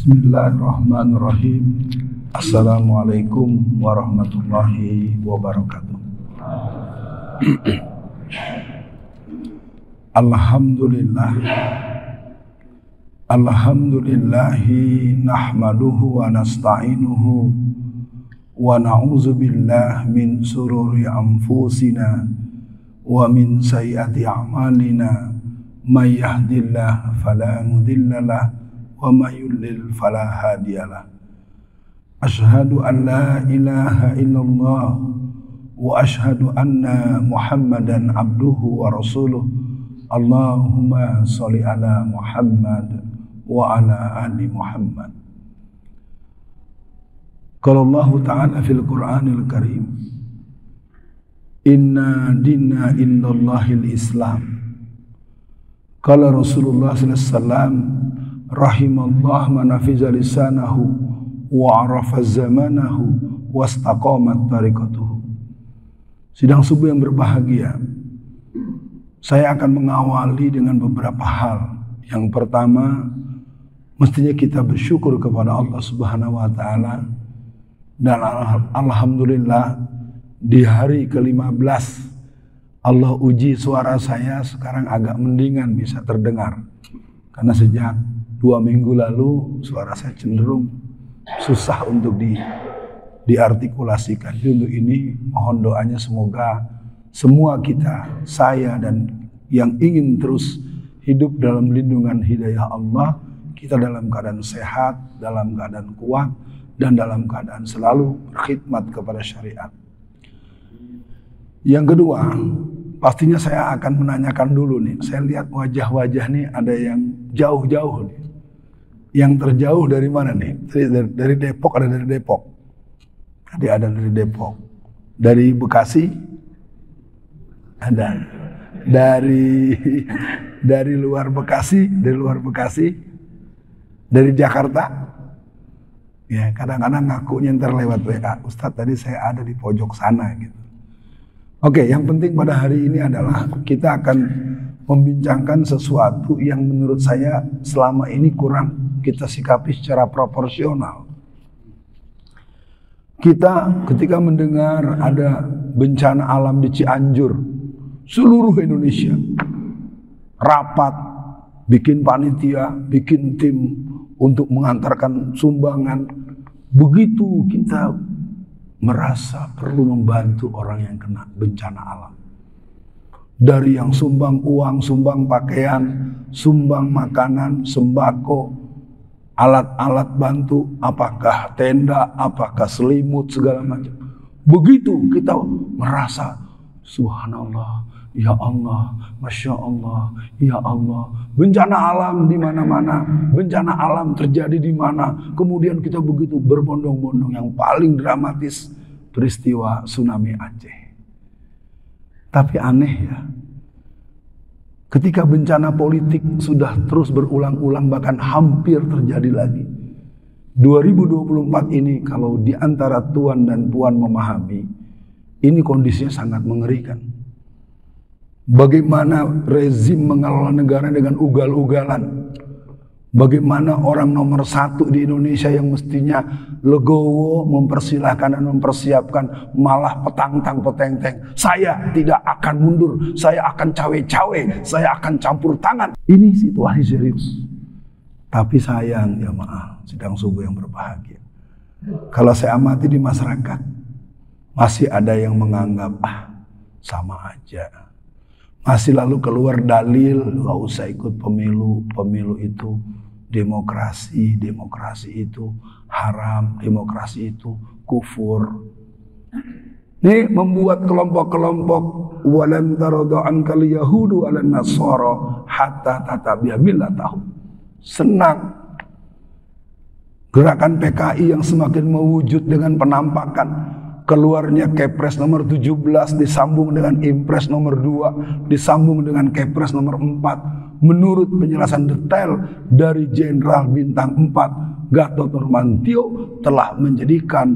Bismillahirrahmanirrahim. Assalamualaikum warahmatullahi wabarakatuh. Alhamdulillah. Alhamdulillahi nahmaduhu wa nasta'inuhu wa na'udzu billahi min sururi anfusina wa min sayyiati a'malina may yahdihillahu fala mudhillalah wa may yudlil fala hadiyalah. Asyhadu an la ilaha illallah wa asyhadu anna Muhammadan abduhu wa rasuluh. Allahumma sholli ala Muhammad wa ala ali Muhammad. Qala Allah Ta'ala fil Qur'anil Karim, inna dinna indallahil Islam. Qala Rasulullah sallallahu alaihi wasallam, rahimallah man hafiza lisanahu wa arafa zamanahu wastaqamat tariqatuhu. Sidang subuh yang berbahagia, saya akan mengawali dengan beberapa hal. Yang pertama, mestinya kita bersyukur kepada Allah Subhanahu wa Ta'ala, dan alhamdulillah di hari ke-15 Allah uji suara saya sekarang agak mendingan, bisa terdengar. Karena sejak 2 minggu lalu suara saya cenderung susah untuk diartikulasikan. Jadi untuk ini mohon doanya semoga semua kita, saya dan yang ingin terus hidup dalam lindungan hidayah Allah, kita dalam keadaan sehat, dalam keadaan kuat, dan dalam keadaan selalu berkhidmat kepada syariat. Yang kedua, pastinya saya akan menanyakan dulu nih. Saya lihat wajah-wajah nih ada yang jauh-jauh nih. Yang terjauh dari mana nih? Dari Depok, ada dari Depok. Tadi ada dari Depok. Dari Bekasi ada. Dari luar Bekasi, dari Jakarta. Ya, kadang-kadang ngakunya ntar lewat WA, Ustadz tadi saya ada di pojok sana gitu. Oke, yang penting pada hari ini adalah kita akan membincangkan sesuatu yang menurut saya selama ini kurang kita sikapi secara proporsional. Kita ketika mendengar ada bencana alam di Cianjur, seluruh Indonesia rapat, bikin panitia, bikin tim untuk mengantarkan sumbangan. Begitu kita merasa perlu membantu orang yang kena bencana alam. Dari yang sumbang uang, sumbang pakaian, sumbang makanan, sembako, alat-alat bantu, apakah tenda, apakah selimut, segala macam. Begitu kita merasa, subhanallah, ya Allah, masya Allah, ya Allah. Bencana alam di mana-mana, bencana alam terjadi di mana. Kemudian kita begitu berbondong-bondong. Yang paling dramatis peristiwa tsunami Aceh. Tapi aneh ya, ketika bencana politik sudah terus berulang-ulang, bahkan hampir terjadi lagi. 2024 ini kalau di antara tuan dan puan memahami, ini kondisinya sangat mengerikan. Bagaimana rezim mengelola negara dengan ugal-ugalan. Bagaimana orang nomor 1 di Indonesia yang mestinya legowo, mempersilahkan dan mempersiapkan, malah petang-peteng. Saya tidak akan mundur, saya akan cawe-cawe, saya akan campur tangan. Ini situasi serius. Tapi sayang, ya maaf, sidang subuh yang berbahagia, kalau saya amati di masyarakat, masih ada yang menganggap, sama aja. Masih lalu keluar dalil, gak usah ikut pemilu, pemilu itu demokrasi, demokrasi itu haram, demokrasi itu kufur. Ini membuat kelompok-kelompok walan tarada ankal yahudu alan nasara hatta tatabi'a millatahum. Senang. Gerakan PKI yang semakin mewujud dengan penampakan keluarnya Kepres nomor 17 disambung dengan Impres nomor 2 disambung dengan Kepres nomor 4. Menurut penjelasan detail dari Jenderal Bintang 4 Gatot Nurmantio, telah menjadikan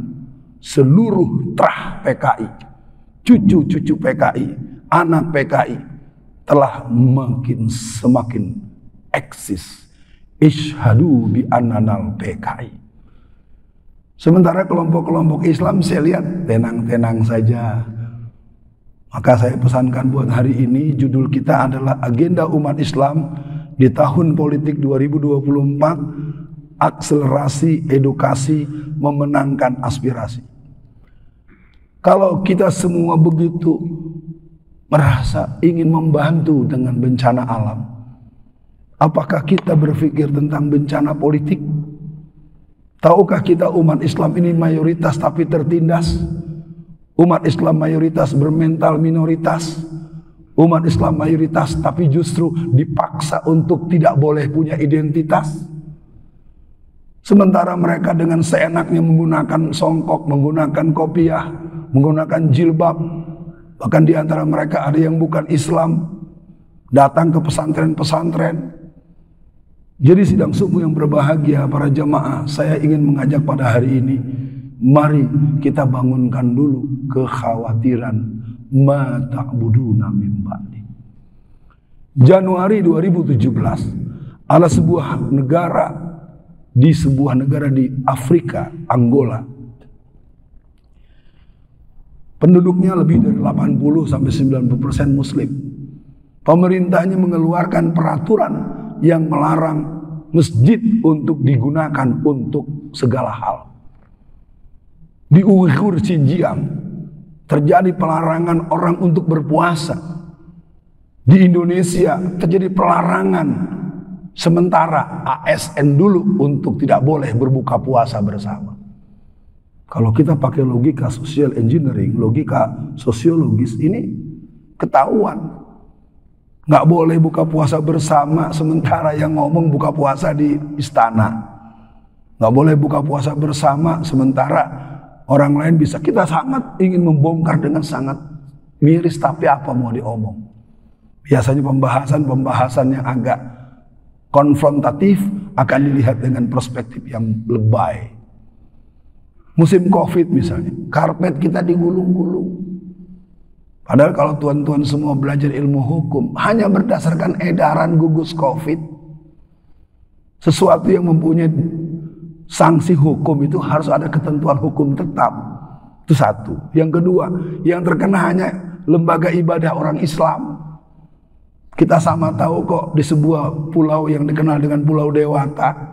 seluruh terah PKI, cucu-cucu PKI, anak PKI telah semakin eksis. Ishhadu bi annanal PKI. Sementara kelompok-kelompok Islam saya lihat tenang-tenang saja. Maka saya pesankan buat hari ini, judul kita adalah Agenda Umat Islam di tahun politik 2024, akselerasi edukasi memenangkan aspirasi. Kalau kita semua begitu merasa ingin membantu dengan bencana alam, apakah kita berpikir tentang bencana politik? Tahukah kita umat Islam ini mayoritas tapi tertindas? Umat Islam mayoritas bermental minoritas. Umat Islam mayoritas tapi justru dipaksa untuk tidak boleh punya identitas. Sementara mereka dengan seenaknya menggunakan songkok, menggunakan kopiah, menggunakan jilbab. Bahkan di antara mereka ada yang bukan Islam, datang ke pesantren-pesantren. Jadi sidang subuh yang berbahagia para jemaah, saya ingin mengajak pada hari ini, mari kita bangunkan dulu kekhawatiran ma ta'buduna min ba'di. Januari 2017 ada sebuah negara di Afrika, Angola. Penduduknya lebih dari 80 sampai 90% muslim. Pemerintahnya mengeluarkan peraturan yang melarang masjid untuk digunakan untuk segala hal. Di Uyghur Xinjiang terjadi pelarangan orang untuk berpuasa. Di Indonesia terjadi pelarangan sementara ASN dulu untuk tidak boleh berbuka puasa bersama. Kalau kita pakai logika social engineering, logika sosiologis, ini ketahuan. Nggak boleh buka puasa bersama sementara yang ngomong buka puasa di istana. Nggak boleh buka puasa bersama sementara orang lain bisa. Kita sangat ingin membongkar dengan sangat miris, tapi apa mau diomong. Biasanya pembahasan yang agak konfrontatif akan dilihat dengan perspektif yang lebay. Musim Covid misalnya, karpet kita digulung-gulung. Padahal kalau tuan-tuan semua belajar ilmu hukum hanya berdasarkan edaran gugus Covid, sesuatu yang mempunyai sanksi hukum itu harus ada ketentuan hukum tetap. Itu satu. Yang kedua, yang terkena hanya lembaga ibadah orang Islam. Kita sama tahu kok di sebuah pulau yang dikenal dengan Pulau Dewata,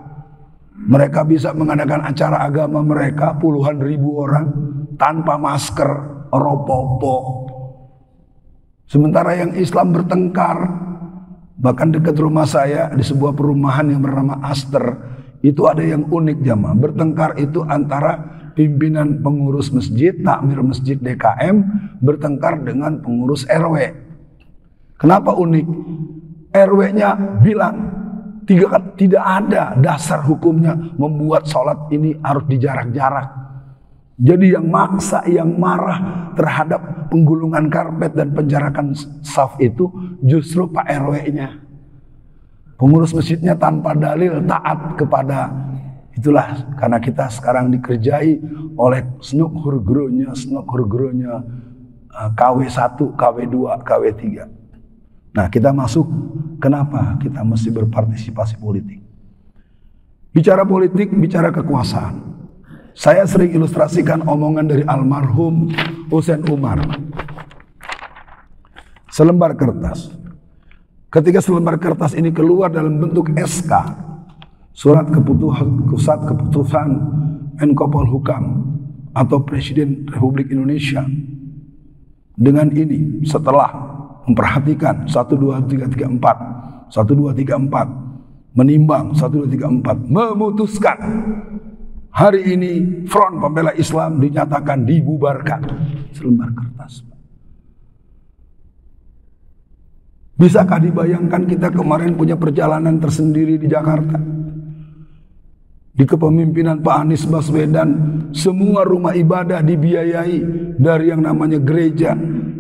mereka bisa mengadakan acara agama mereka puluhan ribu orang tanpa masker, ropopo. Sementara yang Islam bertengkar. Bahkan dekat rumah saya di sebuah perumahan yang bernama Aster, itu ada yang unik jamaah. Bertengkar itu antara pimpinan pengurus masjid, takmir masjid DKM, bertengkar dengan pengurus RW. Kenapa unik? RW-nya bilang tidak ada dasar hukumnya membuat sholat ini harus dijarak-jarak. Jadi yang maksa, yang marah terhadap penggulungan karpet dan penjarakan saf itu justru Pak RW-nya. Pengurus masjidnya tanpa dalil taat kepada itulah, karena kita sekarang dikerjai oleh snuk-hurgronya KW1, KW2, KW3. Nah, kita masuk, kenapa kita mesti berpartisipasi politik? Bicara politik, bicara kekuasaan. Saya sering ilustrasikan omongan dari almarhum Husein Umar. Selembar kertas. Ketika selembar kertas ini keluar dalam bentuk SK, surat keputusan Menko Polhukam atau Presiden Republik Indonesia, dengan ini setelah memperhatikan 1, 2, 3, 4, 1, 2, 3, 4, menimbang 1, 2, 3, 4, memutuskan hari ini Front Pembela Islam dinyatakan dibubarkan. Selembar kertas. Bisakah dibayangkan kita kemarin punya perjalanan tersendiri di Jakarta? Di kepemimpinan Pak Anies Baswedan, semua rumah ibadah dibiayai, dari yang namanya gereja,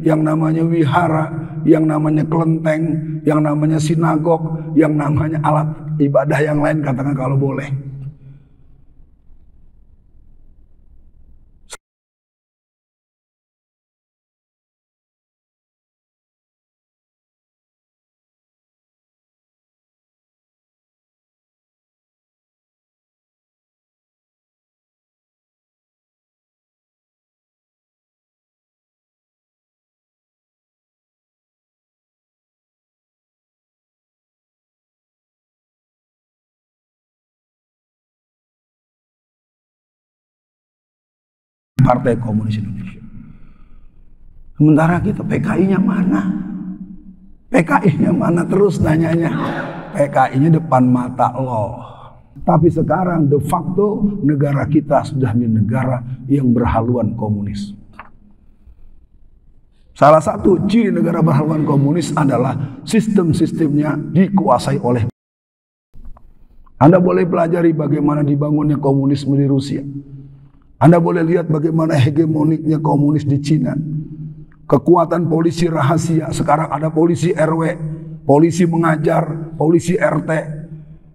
yang namanya wihara, yang namanya kelenteng, yang namanya sinagog, yang namanya alat ibadah yang lain, katakan kalau boleh. Partai Komunis Indonesia. Sementara kita PKI-nya mana? PKI-nya mana terus nanyanya? PKI-nya depan mata loh. Tapi sekarang de facto negara kita sudah menjadi negara yang berhaluan komunis. Salah satu ciri negara berhaluan komunis adalah sistem-sistemnya dikuasai oleh. Anda boleh pelajari bagaimana dibangunnya komunisme di Rusia. Anda boleh lihat bagaimana hegemoniknya komunis di Cina. Kekuatan polisi rahasia, sekarang ada polisi RW, polisi mengajar, polisi RT.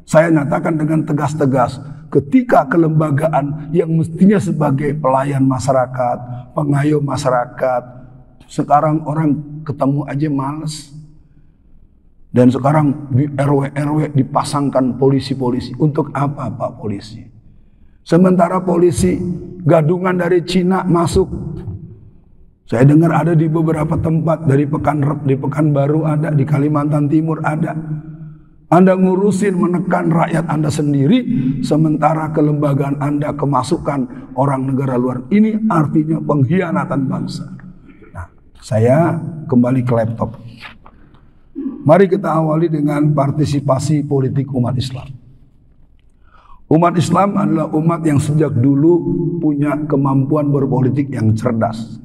Saya nyatakan dengan tegas-tegas, ketika kelembagaan yang mestinya sebagai pelayan masyarakat, pengayuh masyarakat, sekarang orang ketemu aja males. Dan sekarang di RW-RW dipasangkan polisi-polisi. Untuk apa Pak polisi? Sementara polisi gadungan dari Cina masuk. Saya dengar ada di beberapa tempat, di Pekanbaru ada, di Kalimantan Timur ada. Anda ngurusin menekan rakyat Anda sendiri, sementara kelembagaan Anda kemasukan orang negara luar. Ini artinya pengkhianatan bangsa. Nah, saya kembali ke laptop. Mari kita awali dengan partisipasi politik umat Islam. Umat Islam adalah umat yang sejak dulu punya kemampuan berpolitik yang cerdas.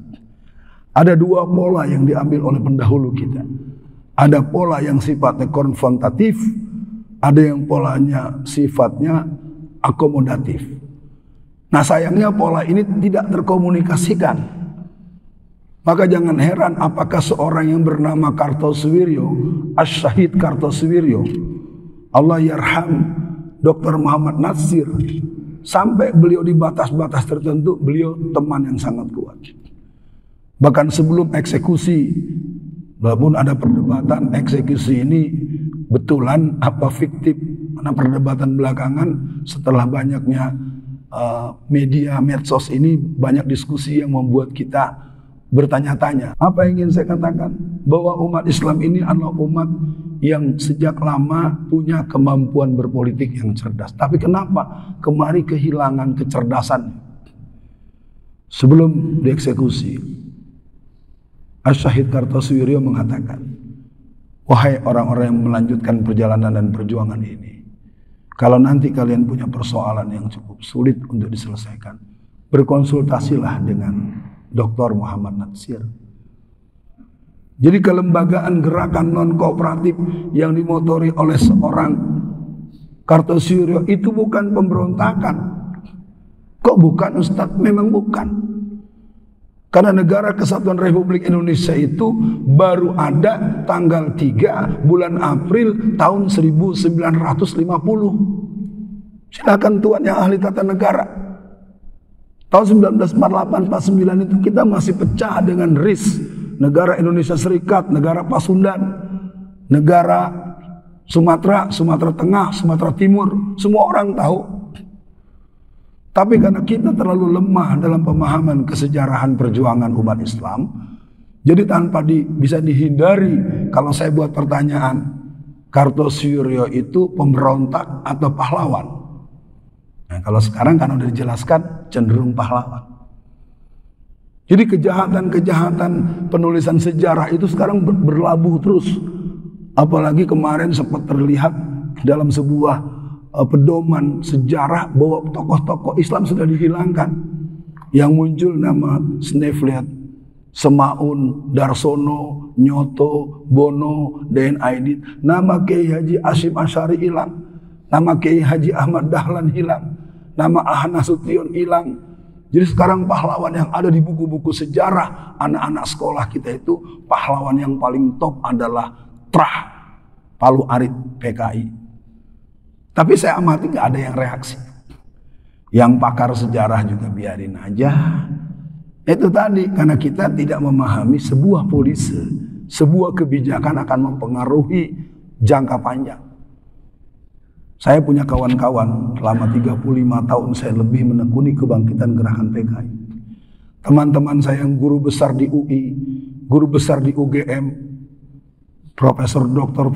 Ada dua pola yang diambil oleh pendahulu kita. Ada pola yang sifatnya konfrontatif, ada yang polanya sifatnya akomodatif. Nah sayangnya pola ini tidak terkomunikasikan. Maka jangan heran apakah seorang yang bernama Kartosuwiryo, Asy-Syahid Kartosuwiryo, Allah yarham, Dr. Muhammad Natsir, sampai beliau di batas-batas tertentu, beliau teman yang sangat kuat. Bahkan sebelum eksekusi, walaupun ada perdebatan eksekusi ini betulan apa fiktif, karena perdebatan belakangan setelah banyaknya media medsos ini banyak diskusi yang membuat kita bertanya-tanya. Apa yang ingin saya katakan? Bahwa umat Islam ini adalah umat yang sejak lama punya kemampuan berpolitik yang cerdas. Tapi kenapa kemari kehilangan kecerdasan? Sebelum dieksekusi, Asy-Syahid Kartosuwiryo mengatakan, wahai orang-orang yang melanjutkan perjalanan dan perjuangan ini, kalau nanti kalian punya persoalan yang cukup sulit untuk diselesaikan, berkonsultasilah dengan Dr. Muhammad Natsir. Jadi kelembagaan gerakan non-kooperatif yang dimotori oleh seorang Kartosuwiryo itu bukan pemberontakan. Kok bukan Ustadz? Memang bukan. Karena Negara Kesatuan Republik Indonesia itu baru ada tanggal 3 bulan April tahun 1950. Silakan Tuan yang ahli tata negara. Tahun 1948-49 itu kita masih pecah dengan RIS. Negara Indonesia Serikat, negara Pasundan, negara Sumatera, Sumatera Tengah, Sumatera Timur. Semua orang tahu. Tapi karena kita terlalu lemah dalam pemahaman kesejarahan perjuangan umat Islam, jadi tanpa bisa dihindari kalau saya buat pertanyaan, Kartosuwiryo itu pemberontak atau pahlawan? Nah, kalau sekarang kan udah dijelaskan cenderung pahlawan. Jadi kejahatan-kejahatan penulisan sejarah itu sekarang berlabuh terus. Apalagi kemarin sempat terlihat dalam sebuah pedoman sejarah bahwa tokoh-tokoh Islam sudah dihilangkan. Yang muncul nama Snefliat, Semaun, Darsono, Nyoto, Bono, Den Aidit. Nama Kiai Haji Hasyim Asy'ari hilang. Nama Kiai Haji Ahmad Dahlan hilang. Nama Ahmad Nasution hilang. Jadi sekarang pahlawan yang ada di buku-buku sejarah anak-anak sekolah kita itu, pahlawan yang paling top adalah Trah Palu Arit PKI. Tapi saya amati gak ada yang reaksi. Yang pakar sejarah juga biarin aja. Itu tadi, karena kita tidak memahami sebuah polisi, sebuah kebijakan akan mempengaruhi jangka panjang. Saya punya kawan-kawan, selama 35 tahun saya lebih menekuni kebangkitan gerakan PKI. Teman-teman saya yang guru besar di UI, guru besar di UGM, profesor doktor.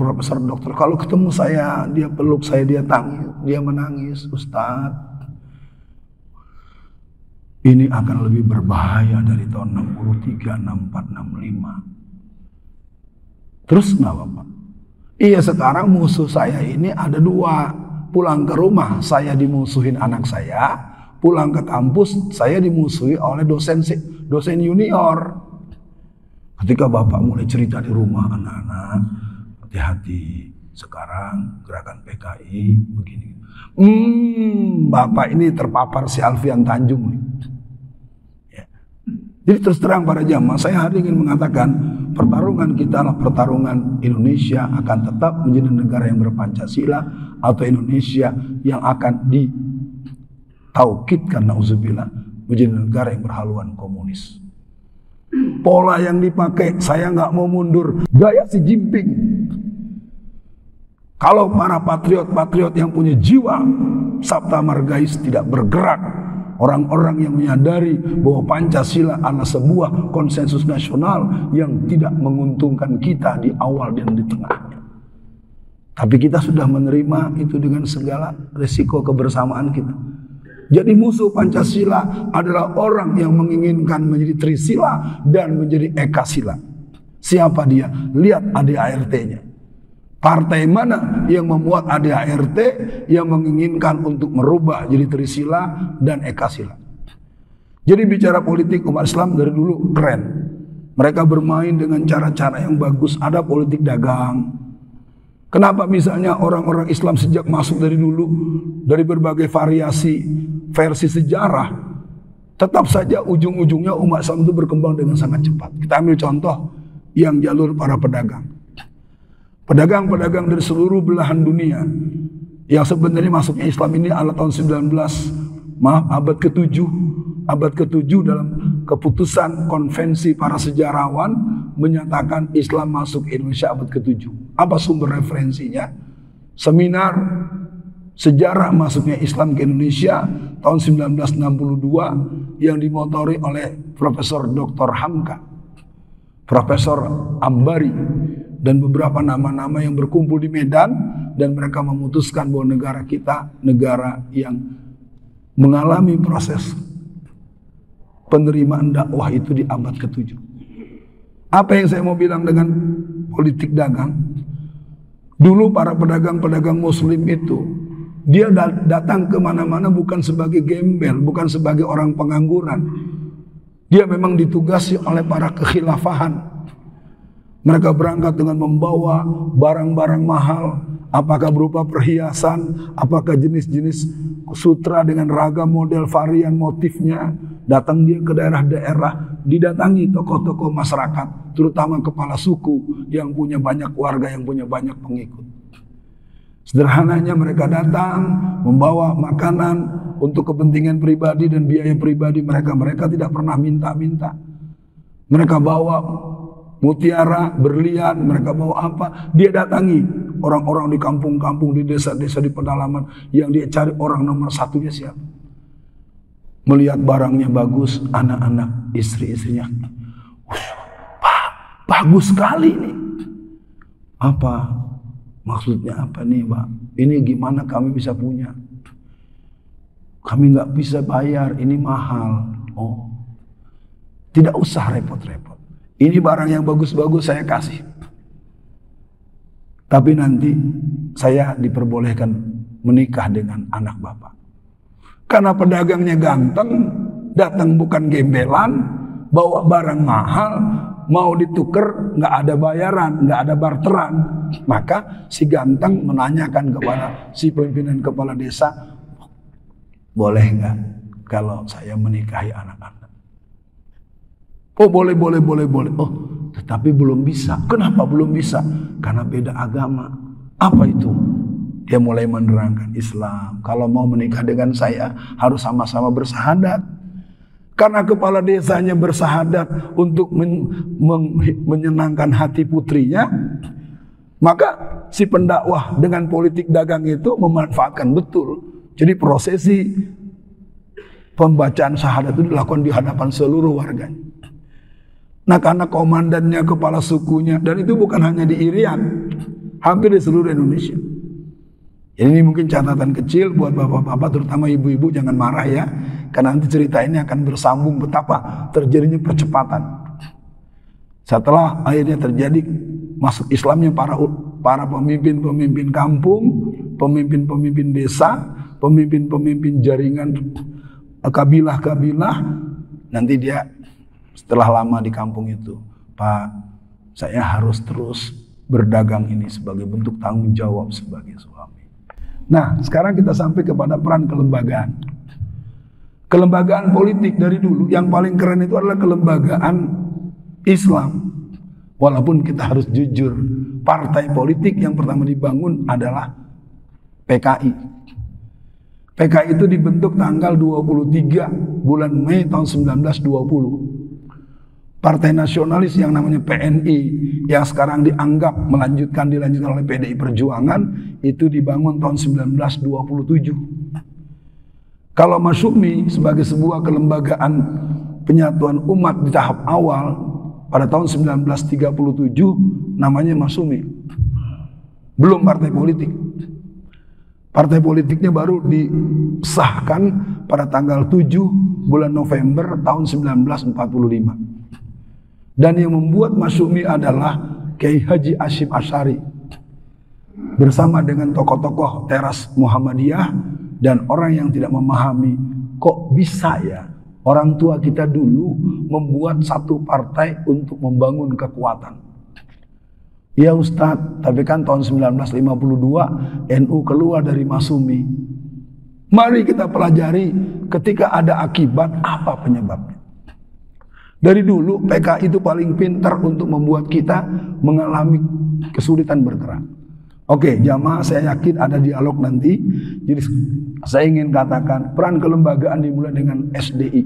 Kalau ketemu saya, dia peluk saya, dia tangis, dia menangis. Ustadz, ini akan lebih berbahaya dari tahun 63, 64, 65. Terus kenapa Pak? Iya, sekarang musuh saya ini ada dua. Pulang ke rumah saya dimusuhin anak saya, pulang ke kampus saya dimusuhi oleh dosen junior. Ketika Bapak mulai cerita di rumah, anak-anak hati-hati, sekarang gerakan PKI begini. Bapak ini terpapar si Alfian Tanjung nih. Ya. Jadi terus terang para jamaah, saya hari ingin mengatakan pertarungan kita adalah pertarungan Indonesia akan tetap menjadi negara yang berpancasila atau Indonesia yang akan ditaukidkan nauzubillah menjadi negara yang berhaluan komunis. Pola yang dipakai, saya nggak mau mundur, gaya Xi Jinping. Kalau para patriot-patriot yang punya jiwa Sabta Margais tidak bergerak, orang-orang yang menyadari bahwa Pancasila adalah sebuah konsensus nasional yang tidak menguntungkan kita di awal dan di tengahnya. Tapi kita sudah menerima itu dengan segala resiko kebersamaan kita. Jadi musuh Pancasila adalah orang yang menginginkan menjadi Trisila dan menjadi Ekasila. Siapa dia? Lihat ADART-nya. Partai mana yang memuat ADART yang menginginkan untuk merubah jadi Trisila dan Ekasila. Jadi bicara politik umat Islam dari dulu keren. Mereka bermain dengan cara-cara yang bagus. Ada politik dagang. Kenapa misalnya orang-orang Islam sejak masuk dari dulu, dari berbagai variasi versi sejarah, tetap saja ujung-ujungnya umat Islam itu berkembang dengan sangat cepat. Kita ambil contoh yang jalur para pedagang. Pedagang-pedagang dari seluruh belahan dunia yang sebenarnya masuknya Islam ini adalah tahun abad ke-7. Abad ke-7 dalam keputusan konvensi para sejarawan menyatakan Islam masuk Indonesia abad ke-7. Apa sumber referensinya? Seminar sejarah masuknya Islam ke Indonesia tahun 1962 yang dimotori oleh Profesor Dr. Hamka, Profesor Ambari, dan beberapa nama-nama yang berkumpul di Medan, dan mereka memutuskan bahwa negara kita negara yang mengalami proses penerimaan dakwah itu di abad ke-7. Apa yang saya mau bilang dengan politik dagang? Dulu para pedagang-pedagang muslim itu, dia datang ke mana-mana bukan sebagai gembel, bukan sebagai orang pengangguran. Dia memang ditugasi oleh para kekhilafahan. Mereka berangkat dengan membawa barang-barang mahal, apakah berupa perhiasan, apakah jenis-jenis sutra dengan ragam model varian motifnya. Datang dia ke daerah-daerah, didatangi tokoh-tokoh masyarakat, terutama kepala suku yang punya banyak warga, yang punya banyak pengikut. Sederhananya mereka datang membawa makanan untuk kepentingan pribadi dan biaya pribadi mereka. Mereka tidak pernah minta-minta. Mereka bawa mutiara, berlian, mereka bawa apa, dia datangi orang-orang di kampung-kampung, di desa-desa, di pedalaman, yang dia cari orang nomor satunya siapa. Melihat barangnya bagus, anak-anak, istri-istrinya, bagus sekali nih. Apa maksudnya, apa nih Pak? Ini gimana kami bisa punya? Kami nggak bisa bayar, ini mahal. Oh, tidak usah repot-repot. Ini barang yang bagus-bagus saya kasih. Tapi nanti saya diperbolehkan menikah dengan anak Bapak. Karena pedagangnya ganteng, datang bukan gembelan, bawa barang mahal, mau ditukar nggak ada bayaran, nggak ada barteran. Maka si ganteng menanyakan kepada si pimpinan kepala desa, boleh nggak kalau saya menikahi anak Anda? Oh boleh. Oh, tetapi belum bisa. Kenapa belum bisa? Karena beda agama. Apa itu? Dia mulai menerangkan Islam. Kalau mau menikah dengan saya harus sama-sama bersahadat. Karena kepala desanya bersahadat untuk menyenangkan hati putrinya, maka si pendakwah dengan politik dagang itu memanfaatkan betul. Jadi prosesi pembacaan syahadat itu dilakukan di hadapan seluruh warganya. Nah karena komandannya kepala sukunya, dan itu bukan hanya di Irian, hampir di seluruh Indonesia. Jadi ini mungkin catatan kecil buat bapak-bapak, terutama ibu-ibu, jangan marah ya, karena nanti cerita ini akan bersambung betapa terjadinya percepatan. Setelah akhirnya terjadi masuk Islamnya para pemimpin-pemimpin kampung, pemimpin-pemimpin desa, pemimpin-pemimpin jaringan kabilah-kabilah, nanti dia setelah lama di kampung itu, Pak, saya harus terus berdagang ini sebagai bentuk tanggung jawab sebagai suami. Nah, sekarang kita sampai kepada peran kelembagaan. Kelembagaan politik dari dulu yang paling keren itu adalah kelembagaan Islam. Walaupun kita harus jujur, partai politik yang pertama dibangun adalah PKI. PKI itu dibentuk tanggal 23 bulan Mei tahun 1920. Partai nasionalis yang namanya PNI yang sekarang dilanjutkan oleh PDI Perjuangan itu dibangun tahun 1927. Kalau Masyumi sebagai sebuah kelembagaan penyatuan umat di tahap awal pada tahun 1937 namanya Masyumi. Belum partai politik. Partai politiknya baru disahkan pada tanggal 7 bulan November tahun 1945. Dan yang membuat Masyumi adalah Kiai Haji Hashim Asy'ari bersama dengan tokoh-tokoh teras Muhammadiyah dan orang yang tidak memahami kok bisa ya orang tua kita dulu membuat satu partai untuk membangun kekuatan. Ya Ustadz, tapi kan tahun 1952 NU keluar dari Masyumi. Mari kita pelajari ketika ada akibat apa penyebabnya. Dari dulu PKI itu paling pintar untuk membuat kita mengalami kesulitan bergerak. Oke, jamaah saya yakin ada dialog nanti. Jadi saya ingin katakan peran kelembagaan dimulai dengan SDI.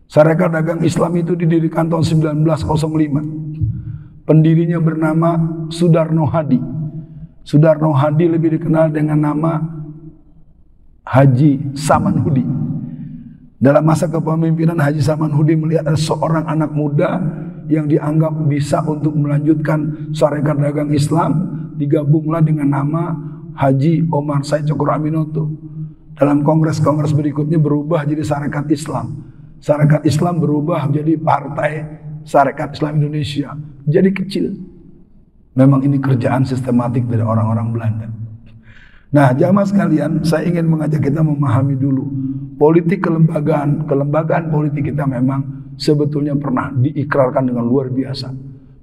Sarekat Dagang Islam itu didirikan tahun 1905. Pendirinya bernama Sudarno Hadi. Sudarno Hadi lebih dikenal dengan nama Haji Samanhudi. Dalam masa kepemimpinan Haji Samanhudi melihat ada seorang anak muda yang dianggap bisa untuk melanjutkan Sarekat Dagang Islam, digabunglah dengan nama Haji Omar Said Cokroaminoto. Dalam kongres-kongres berikutnya berubah jadi Sarekat Islam. Sarekat Islam berubah jadi Partai Sarekat Islam Indonesia. Jadi kecil. Memang ini kerjaan sistematik dari orang-orang Belanda. Nah, jamaah sekalian, saya ingin mengajak kita memahami dulu politik kelembagaan politik kita memang sebetulnya pernah diikrarkan dengan luar biasa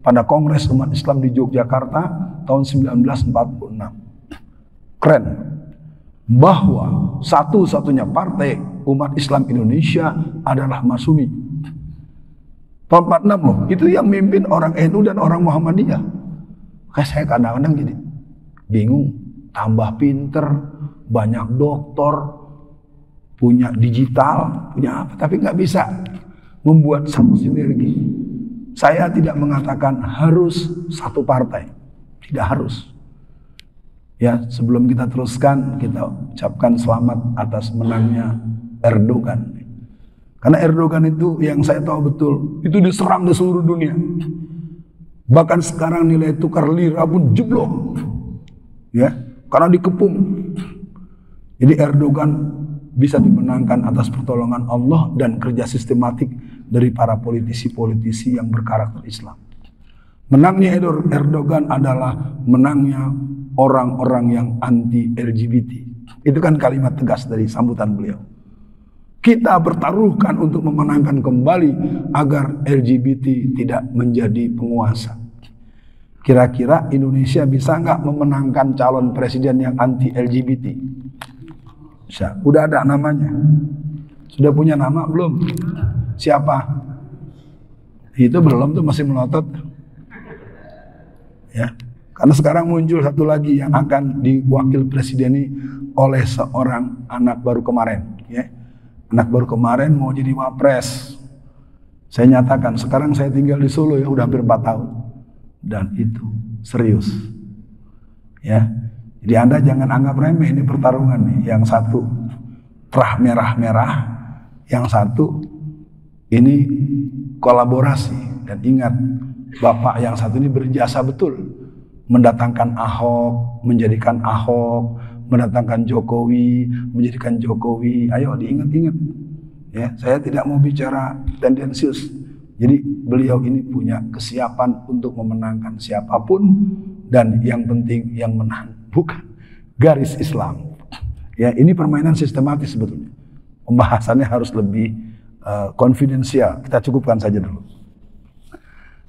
pada Kongres Umat Islam di Yogyakarta tahun 1946. Keren. Bahwa satu-satunya partai umat Islam Indonesia adalah Masyumi. Tahun 46 loh, itu yang mimpin orang NU dan orang Muhammadiyah. Kayak saya kadang-kadang jadi bingung. Tambah pinter, banyak doktor, punya digital, punya apa, tapi nggak bisa membuat satu sinergi. Saya tidak mengatakan harus satu partai, tidak harus. Ya, sebelum kita teruskan, kita ucapkan selamat atas menangnya Erdogan. Karena Erdogan itu yang saya tahu betul, itu diserang di seluruh dunia. Bahkan sekarang nilai tukar lira pun jeblok. Ya. Karena dikepung. Jadi Erdogan bisa dimenangkan atas pertolongan Allah dan kerja sistematik dari para politisi-politisi yang berkarakter Islam. Menangnya Erdogan adalah menangnya orang-orang yang anti LGBT. Itu kan kalimat tegas dari sambutan beliau. Kita bertaruhkan untuk memenangkan kembali agar LGBT tidak menjadi penguasa. Kira-kira Indonesia bisa nggak memenangkan calon presiden yang anti LGBT? Bisa. Udah ada namanya. Sudah punya nama belum? Siapa? Itu belum tuh, masih melotot. Ya. Karena sekarang muncul satu lagi yang akan diwakil presideni oleh seorang anak baru kemarin. Ya. Anak baru kemarin mau jadi wapres. Saya nyatakan, sekarang saya tinggal di Solo ya, udah hampir 4 tahun. Dan itu serius. Ya. Jadi Anda jangan anggap remeh ini pertarungan nih. Yang satu terah merah-merah, yang satu ini kolaborasi. Dan ingat, Bapak yang satu ini berjasa betul mendatangkan Ahok, menjadikan Ahok, mendatangkan Jokowi, menjadikan Jokowi. Ayo diingat-ingat. Ya, saya tidak mau bicara tendensius. Jadi beliau ini punya kesiapan untuk memenangkan siapapun, dan yang penting yang menang bukan garis Islam. Ya, ini permainan sistematis sebetulnya. Pembahasannya harus lebih konfidensial. Kita cukupkan saja dulu.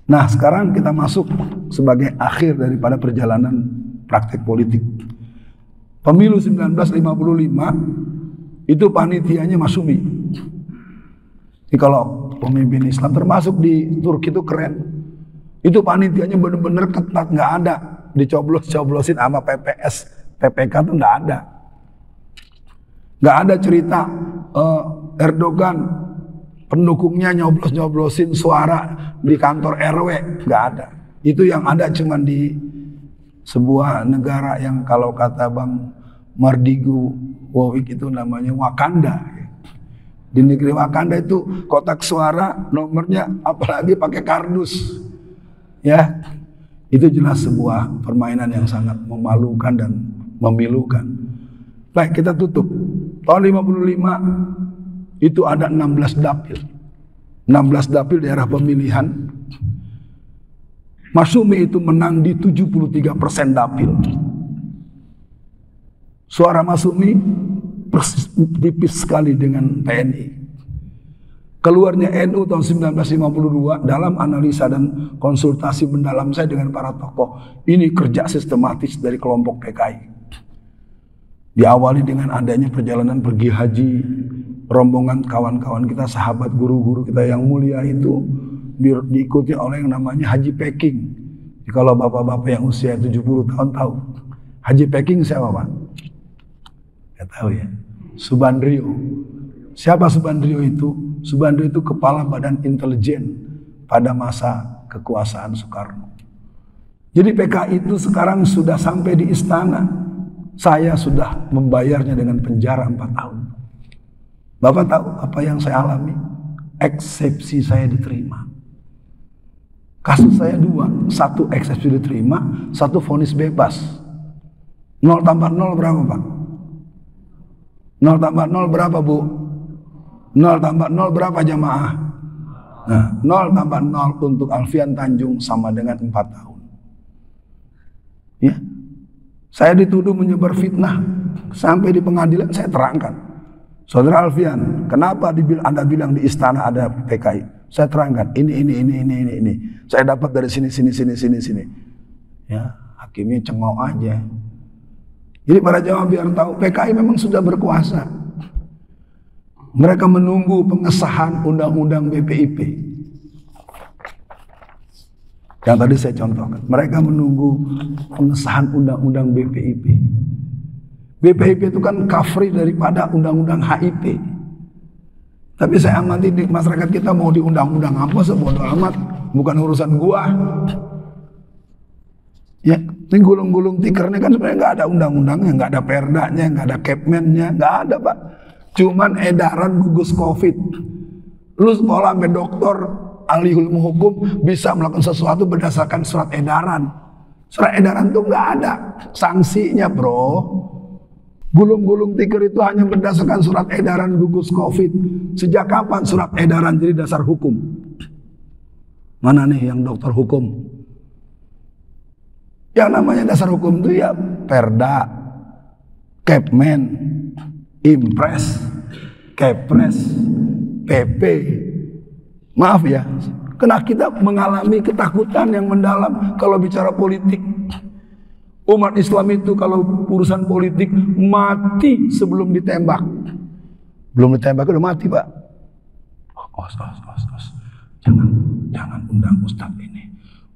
Nah, sekarang kita masuk sebagai akhir daripada perjalanan praktek politik. Pemilu 1955 itu panitianya Masyumi. Jadi kalau pemimpin Islam termasuk di Turki itu keren. Itu panitianya benar-benar ketat, nggak ada dicoblos-coblosin sama PPS, PPK itu nggak ada. Nggak ada cerita Erdogan pendukungnya nyoblos-nyoblosin suara di kantor RW, nggak ada. Itu yang ada cuma di sebuah negara yang kalau kata Bang Mardigu Wowik itu namanya Wakanda. Di negeri Wakanda itu kotak suara nomornya apalagi pakai kardus. Ya, itu jelas sebuah permainan yang sangat memalukan dan memilukan. Baik, kita tutup. Tahun 55 itu ada 16 dapil. 16 dapil daerah pemilihan. Masyumi itu menang di 73% dapil. Suara Masyumi tipis sekali dengan TNI. Keluarnya NU tahun 1952 dalam analisa dan konsultasi mendalam saya dengan para tokoh. Ini kerja sistematis dari kelompok PKI. Diawali dengan adanya perjalanan pergi haji, rombongan kawan-kawan kita, sahabat guru-guru kita yang mulia itu diikuti oleh yang namanya Haji Packing. Kalau bapak-bapak yang usia 70 tahun tahu. Haji Packing siapa, Pak? Nggak tahu ya. Subandrio. Siapa Subandrio itu? Subandrio itu kepala badan intelijen pada masa kekuasaan Soekarno. Jadi PKI itu sekarang sudah sampai di istana. Saya sudah membayarnya dengan penjara 4 tahun. Bapak tahu apa yang saya alami? Eksepsi saya diterima. Kasus saya 2. 1 eksepsi diterima, 1 vonis bebas. 0 tambah 0 berapa, Pak? 0 tambah 0 berapa, Bu? 0 tambah 0 berapa jamaah? Nah, 0 tambah 0 untuk Alfian Tanjung sama dengan 4 tahun. Ya. Saya dituduh menyebar fitnah. Sampai di pengadilan saya terangkan. Saudara Alfian, kenapa Anda bilang di istana ada PKI? Saya terangkan, ini. Saya dapat dari sini. Ya, hakimnya cengok aja. Jadi para jamaah biar tahu, PKI memang sudah berkuasa. Mereka menunggu pengesahan undang-undang BPIP. Yang tadi saya contohkan, mereka menunggu pengesahan undang-undang BPIP. BPIP itu kan cover daripada undang-undang HIP. Tapi saya amati di masyarakat kita mau di undang-undang apa sebodoh amat, bukan urusan gua. Ya, ini gulung-gulung tikernya kan sebenarnya nggak ada undang-undangnya, nggak ada perdanya, nggak ada Kepmennya, nggak ada, Pak. Cuman edaran gugus COVID. Lu sekolah sampai doktor, ahli ilmu hukum bisa melakukan sesuatu berdasarkan surat edaran. Surat edaran itu nggak ada sanksinya, bro. Gulung-gulung tiker itu hanya berdasarkan surat edaran gugus COVID. Sejak kapan surat edaran jadi dasar hukum? Mana nih yang dokter hukum? Yang namanya dasar hukum itu ya Perda, Kepmen, Impres, Kepres, PP. Maaf ya, karena kita mengalami ketakutan yang mendalam kalau bicara politik. Umat Islam itu kalau urusan politik mati sebelum ditembak. Belum ditembak udah mati, Pak. Os. Jangan undang Ustadz ini.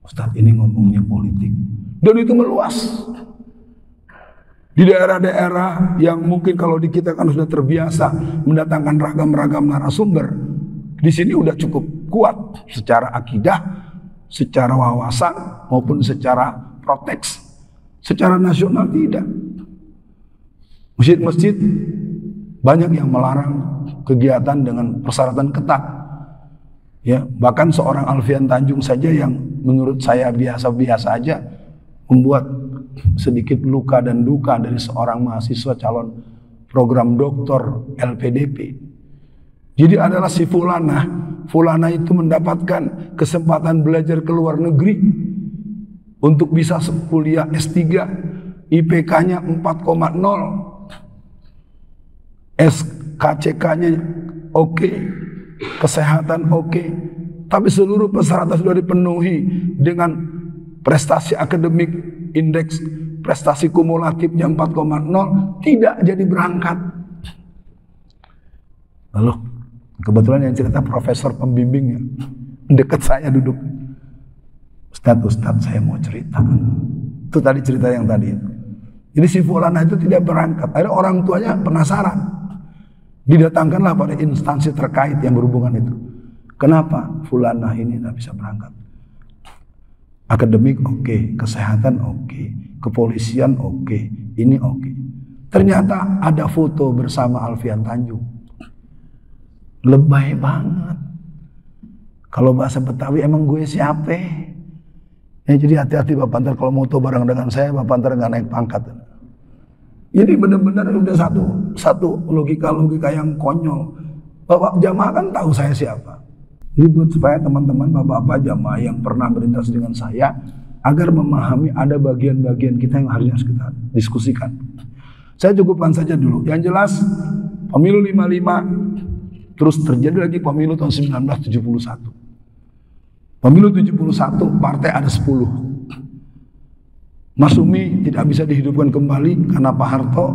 Ustadz ini ngomongnya politik. Dan itu meluas. Di daerah-daerah yang mungkin kalau di kita kan sudah terbiasa mendatangkan ragam-ragam narasumber. Di sini udah cukup kuat secara akidah, secara wawasan maupun secara proteks. Secara nasional tidak. Masjid-masjid banyak yang melarang kegiatan dengan persyaratan ketat. Ya, bahkan seorang Alfian Tanjung saja yang menurut saya biasa-biasa aja membuat sedikit luka dan duka dari seorang mahasiswa calon program doktor LPDP. Jadi adalah si Fulana itu mendapatkan kesempatan belajar ke luar negeri untuk bisa kuliah S3, IPK-nya 4,0, SKCK-nya oke, kesehatan oke, tapi seluruh persyaratan sudah dipenuhi dengan prestasi akademik, indeks prestasi kumulatifnya 4,0, tidak jadi berangkat. Lalu kebetulan yang cerita profesor pembimbingnya dekat saya duduk. Ustadz saya mau cerita. Itu tadi cerita yang tadi itu. Jadi si Fulana itu tidak berangkat. Ada orang tuanya penasaran. Didatangkanlah pada instansi terkait yang berhubungan itu. Kenapa Fulana ini tidak bisa berangkat? Akademik oke, kesehatan oke, kepolisian oke, ini oke. Ternyata ada foto bersama Alfian Tanjung. Lebay banget. Kalau bahasa Betawi emang gue siapa? Ya, jadi hati-hati Bapak ntar kalau mau bareng dengan saya, Bapak ntar nggak naik pangkat. Jadi benar-benar udah satu logika yang konyol. Bapak jamaah kan tahu saya siapa. Jadi buat supaya teman-teman bapak-bapak jamaah yang pernah berinteraksi dengan saya agar memahami ada bagian-bagian kita yang harusnya kita diskusikan. Saya cukupkan saja dulu. Yang jelas pemilu 55 terus terjadi lagi pemilu tahun 1971. Pemilu 71 partai ada 10. Masumi tidak bisa dihidupkan kembali karena Pak Harto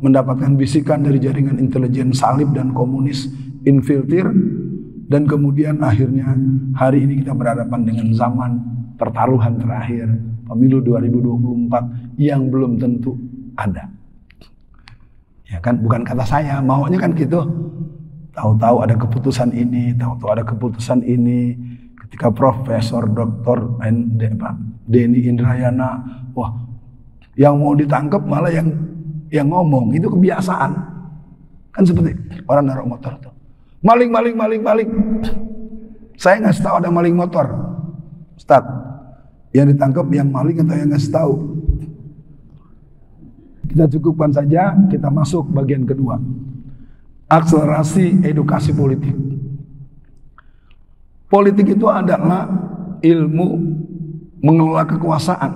mendapatkan bisikan dari jaringan intelijen salib dan komunis infiltrir. Dan kemudian akhirnya hari ini kita berhadapan dengan zaman pertaruhan terakhir pemilu 2024 yang belum tentu ada. Ya kan, bukan kata saya, maunya kan gitu. Tahu-tahu ada keputusan ini, tahu-tahu ada keputusan ini. Ketika Profesor Dr. Denny Indrayana, wah, yang mau ditangkap malah yang ngomong, itu kebiasaan. Kan seperti orang naruh motor tuh. Maling. Saya ngasih tahu ada maling motor. Ustaz, yang ditangkap yang maling atau yang ngasih tahu? Kita cukupkan saja, kita masuk bagian kedua. Akselerasi edukasi politik. Politik itu adalah ilmu mengelola kekuasaan.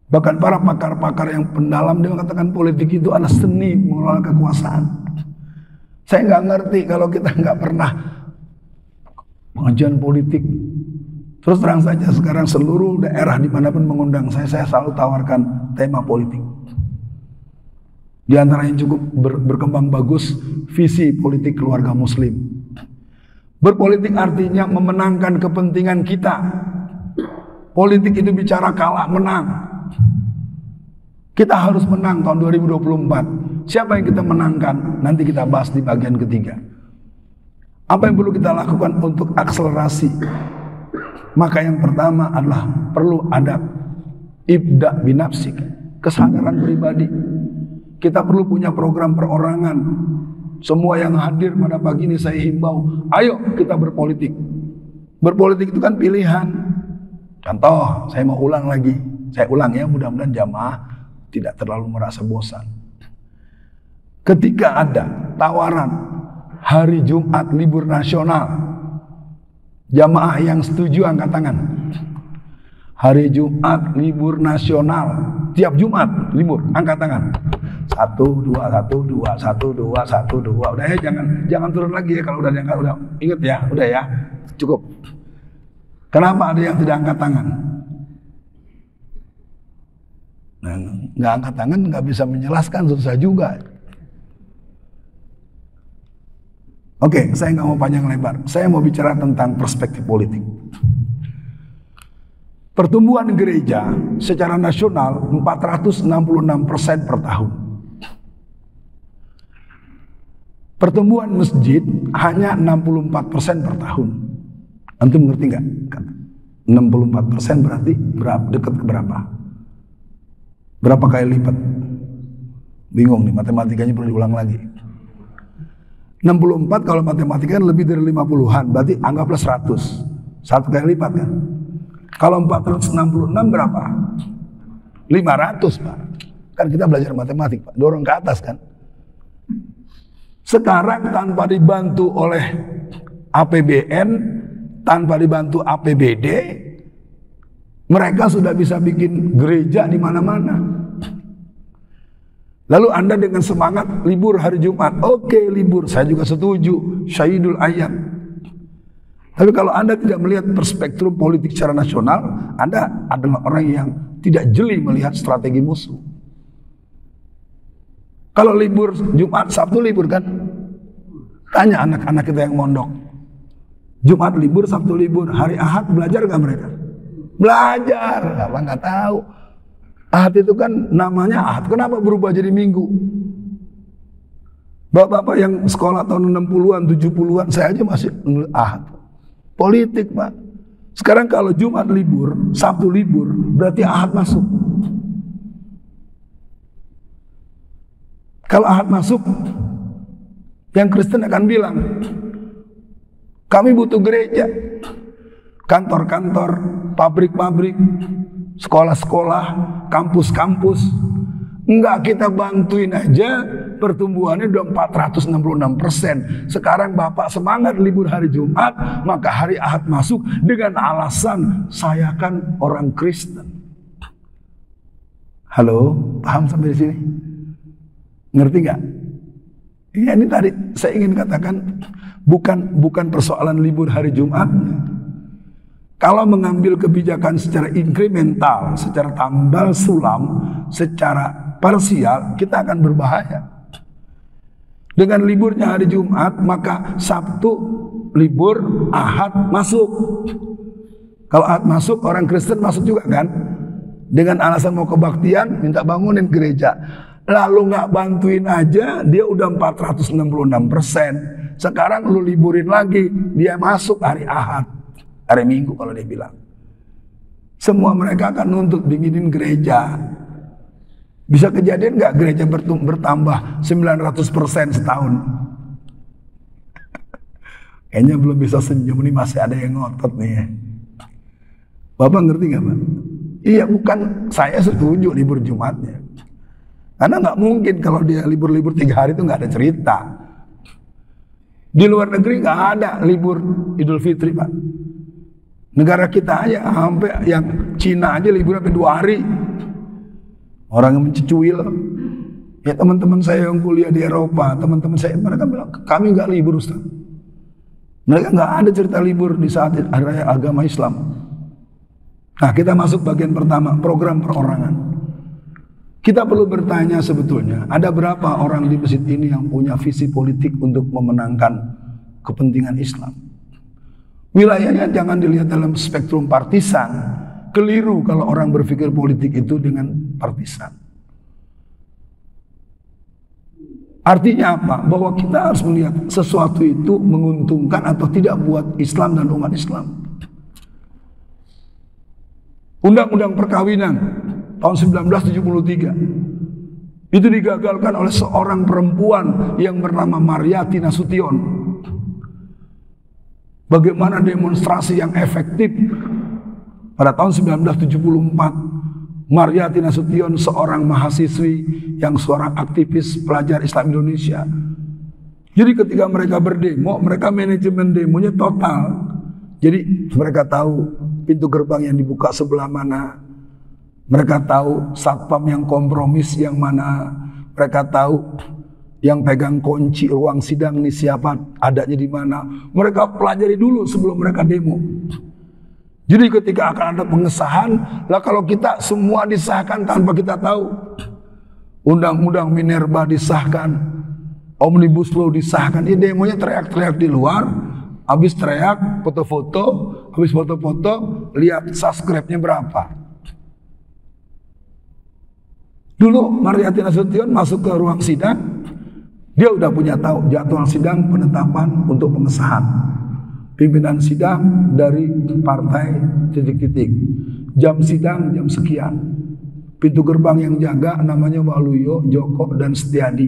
Bahkan para pakar-pakar yang pendalam dia mengatakan politik itu adalah seni mengelola kekuasaan. Saya nggak ngerti kalau kita nggak pernah pengajian politik. Terus terang saja sekarang seluruh daerah dimanapun mengundang saya selalu tawarkan tema politik. Di antara yang cukup berkembang bagus, visi politik keluarga muslim. Berpolitik artinya memenangkan kepentingan kita. Politik itu bicara kalah menang. Kita harus menang tahun 2024. Siapa yang kita menangkan? Nanti kita bahas di bagian ketiga. Apa yang perlu kita lakukan untuk akselerasi? Maka yang pertama adalah perlu ada ibda binafsik, kesadaran pribadi. Kita perlu punya program perorangan. Semua yang hadir pada pagi ini saya himbau, ayo kita berpolitik. Berpolitik itu kan pilihan. Contoh, saya mau ulang lagi. Saya ulang ya, mudah-mudahan jamaah tidak terlalu merasa bosan. Ketika ada tawaran hari Jumat libur nasional, jamaah yang setuju angkat tangan. Hari Jumat libur nasional, tiap Jumat libur, angkat tangan. 1, 2, 1, 2, 1, 2, 1, 2. Udah ya, jangan turun lagi ya kalau udah diangkat. Udah ingat ya, udah ya, cukup. Kenapa ada yang tidak angkat tangan? Nah, nggak angkat tangan nggak bisa menjelaskan, susah juga. Oke, saya nggak mau panjang lebar. Saya mau bicara tentang perspektif politik. Pertumbuhan gereja secara nasional 466% per tahun. Pertumbuhan masjid hanya 64% per tahun. Antum ngerti nggak? 64% berarti berapa? Dekat ke berapa? Berapa kali lipat? Bingung nih, matematikanya perlu diulang lagi. 64 kalau matematika kan lebih dari 50-an, berarti anggaplah 100. 1 kali lipat kan? Kalau 466 berapa? 500 Pak. Kan kita belajar matematik Pak, dorong ke atas kan. Sekarang tanpa dibantu oleh APBN, tanpa dibantu APBD, mereka sudah bisa bikin gereja di mana-mana. Lalu Anda dengan semangat libur hari Jumat, oke libur, saya juga setuju, Syahidul Ayyam. Tapi kalau Anda tidak melihat perspektif politik secara nasional, Anda adalah orang yang tidak jeli melihat strategi musuh. Kalau libur Jumat, Sabtu libur kan? Tanya anak-anak kita yang mondok. Jumat libur, Sabtu libur, hari Ahad belajar gak mereka? Belajar, apa nggak tahu. Ahad itu kan namanya Ahad, kenapa berubah jadi Minggu? Bapak-bapak yang sekolah tahun 60-an, 70-an, saya aja masih Ahad. Politik Pak. Sekarang kalau Jumat libur, Sabtu libur, berarti Ahad masuk. Kalau Ahad masuk, yang Kristen akan bilang, kami butuh gereja. Kantor-kantor, pabrik-pabrik, sekolah-sekolah, kampus-kampus. Enggak, kita bantuin aja, pertumbuhannya udah 466%. Sekarang Bapak semangat libur hari Jumat, maka hari Ahad masuk dengan alasan saya kan orang Kristen. Halo, paham sampai di sini? Ngerti nggak? Iya, ini tadi saya ingin katakan bukan persoalan libur hari Jumatnya. Kalau mengambil kebijakan secara inkremental, secara tambal sulam, secara parsial, kita akan berbahaya. Dengan liburnya hari Jumat, maka Sabtu libur, Ahad masuk. Kalau Ahad masuk, orang Kristen masuk juga kan? Dengan alasan mau kebaktian, minta bangunin gereja. Lalu nggak bantuin aja, dia udah 466%. Sekarang lu liburin lagi, dia masuk hari Ahad. Hari Minggu kalau dia bilang. Semua mereka akan nuntut bikinin gereja. Bisa kejadian nggak gereja bertambah 900% setahun? Kayaknya belum bisa senyum, nih masih ada yang ngotot nih ya. Bapak ngerti nggak Pak? Iya, bukan saya setuju libur Jumatnya. Karena nggak mungkin kalau dia libur-libur 3 hari itu nggak ada cerita. Di luar negeri nggak ada libur Idul Fitri Pak. Negara kita aja sampai yang Cina aja libur sampai 2 hari. Orang yang mencuil. Ya teman-teman saya yang kuliah di Eropa, teman-teman saya mereka bilang kami nggak libur Ustaz. Mereka nggak ada cerita libur di saat hari raya agama Islam. Nah, kita masuk bagian pertama, program perorangan. Kita perlu bertanya sebetulnya, ada berapa orang di masjid ini yang punya visi politik untuk memenangkan kepentingan Islam? Wilayahnya jangan dilihat dalam spektrum partisan. Keliru kalau orang berpikir politik itu dengan partisan. Artinya apa? Bahwa kita harus melihat sesuatu itu menguntungkan atau tidak buat Islam dan umat Islam. Undang-undang perkawinan tahun 1973 itu digagalkan oleh seorang perempuan yang bernama Mariyati Nasution. Bagaimana demonstrasi yang efektif pada tahun 1974, Mariyati Nasution seorang mahasiswi yang seorang aktivis pelajar Islam Indonesia. Jadi ketika mereka berdemo, mereka manajemen demonya total. Jadi mereka tahu pintu gerbang yang dibuka sebelah mana, mereka tahu satpam yang kompromis yang mana, mereka tahu yang pegang kunci ruang sidang ini siapa, adanya di mana. Mereka pelajari dulu sebelum mereka demo. Jadi ketika akan ada pengesahan, lah kalau kita semua disahkan tanpa kita tahu. Undang-undang Minerba disahkan, Omnibus Law disahkan, ini demonya teriak-teriak di luar, habis teriak, foto-foto, habis foto-foto, lihat subscribe-nya berapa. Dulu Mariyati Nasution masuk ke ruang sidang, dia udah punya tahu jadwal sidang penetapan untuk pengesahan. Pimpinan sidang dari partai titik-titik. Jam sidang jam sekian. Pintu gerbang yang jaga namanya Waluyo, Joko, dan Setiadi.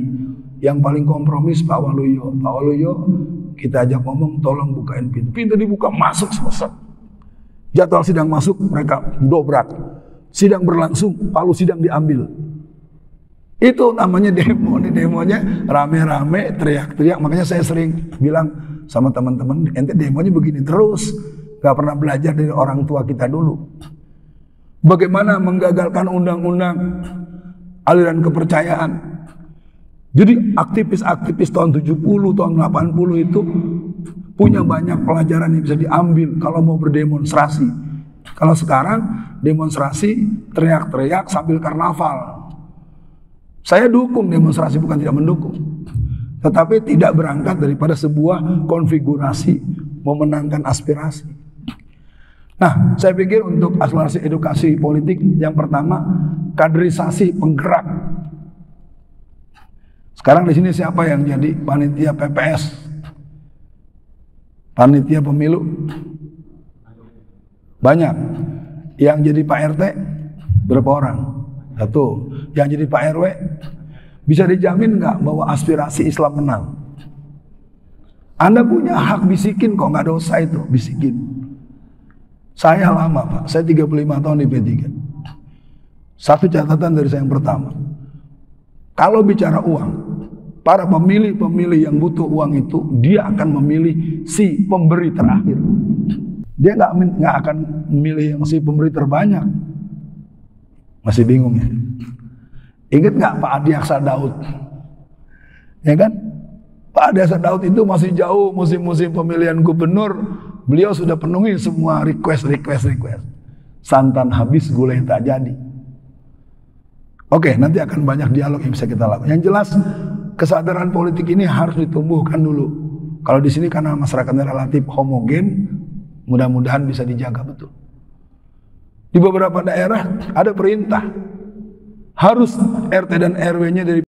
Yang paling kompromis Pak Waluyo. Pak Waluyo, kita ajak ngomong, tolong bukain pintu. Pintu dibuka, masuk selesai. Jadwal sidang masuk, mereka dobrak. sidang berlangsung, palu sidang diambil. Itu namanya demo. Nih demonya rame-rame, teriak-teriak. Makanya saya sering bilang sama teman-teman, ente demonya begini terus, gak pernah belajar dari orang tua kita dulu. Bagaimana menggagalkan undang-undang aliran kepercayaan. Jadi aktivis-aktivis tahun 70, tahun 80 itu punya banyak pelajaran yang bisa diambil kalau mau berdemonstrasi. Kalau sekarang demonstrasi teriak-teriak sambil karnaval. Saya dukung demonstrasi, bukan tidak mendukung. Tetapi tidak berangkat daripada sebuah konfigurasi memenangkan aspirasi. Nah, saya pikir untuk akselerasi edukasi politik, yang pertama kaderisasi penggerak. Sekarang di sini siapa yang jadi panitia PPS? Panitia pemilu? Banyak. Yang jadi Pak RT berapa orang? Satu. Yang jadi Pak RW, bisa dijamin nggak bahwa aspirasi Islam menang? Anda punya hak bisikin kok, nggak dosa itu bisikin. Saya lama Pak, saya 35 tahun di P3. Satu catatan dari saya yang pertama, kalau bicara uang, para pemilih-pemilih yang butuh uang itu, dia akan memilih si pemberi terakhir. Dia nggak akan memilih yang si pemberi terbanyak. Masih bingung ya? Ingat nggak Pak Adi Aksa Daud? Ya kan? Pak Adi Aksa Daud itu masih jauh musim-musim pemilihan gubernur, beliau sudah penuhi semua request. Santan habis, gulai tak jadi. Oke, nanti akan banyak dialog yang bisa kita lakukan. Yang jelas, kesadaran politik ini harus ditumbuhkan dulu. Kalau di sini karena masyarakatnya relatif homogen, mudah-mudahan bisa dijaga betul. Di beberapa daerah ada perintah harus RT dan RW-nya dari.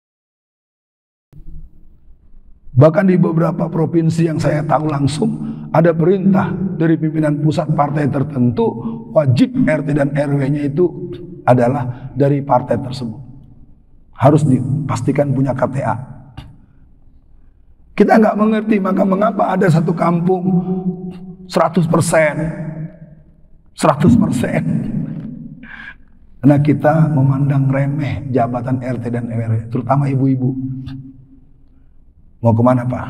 Bahkan di beberapa provinsi yang saya tahu langsung ada perintah dari pimpinan pusat partai tertentu, wajib RT dan RW-nya itu adalah dari partai tersebut. Harus dipastikan punya KTA. Kita nggak mengerti, maka mengapa ada satu kampung 100%. Karena kita memandang remeh jabatan RT dan RW, terutama ibu-ibu. Mau kemana Pak?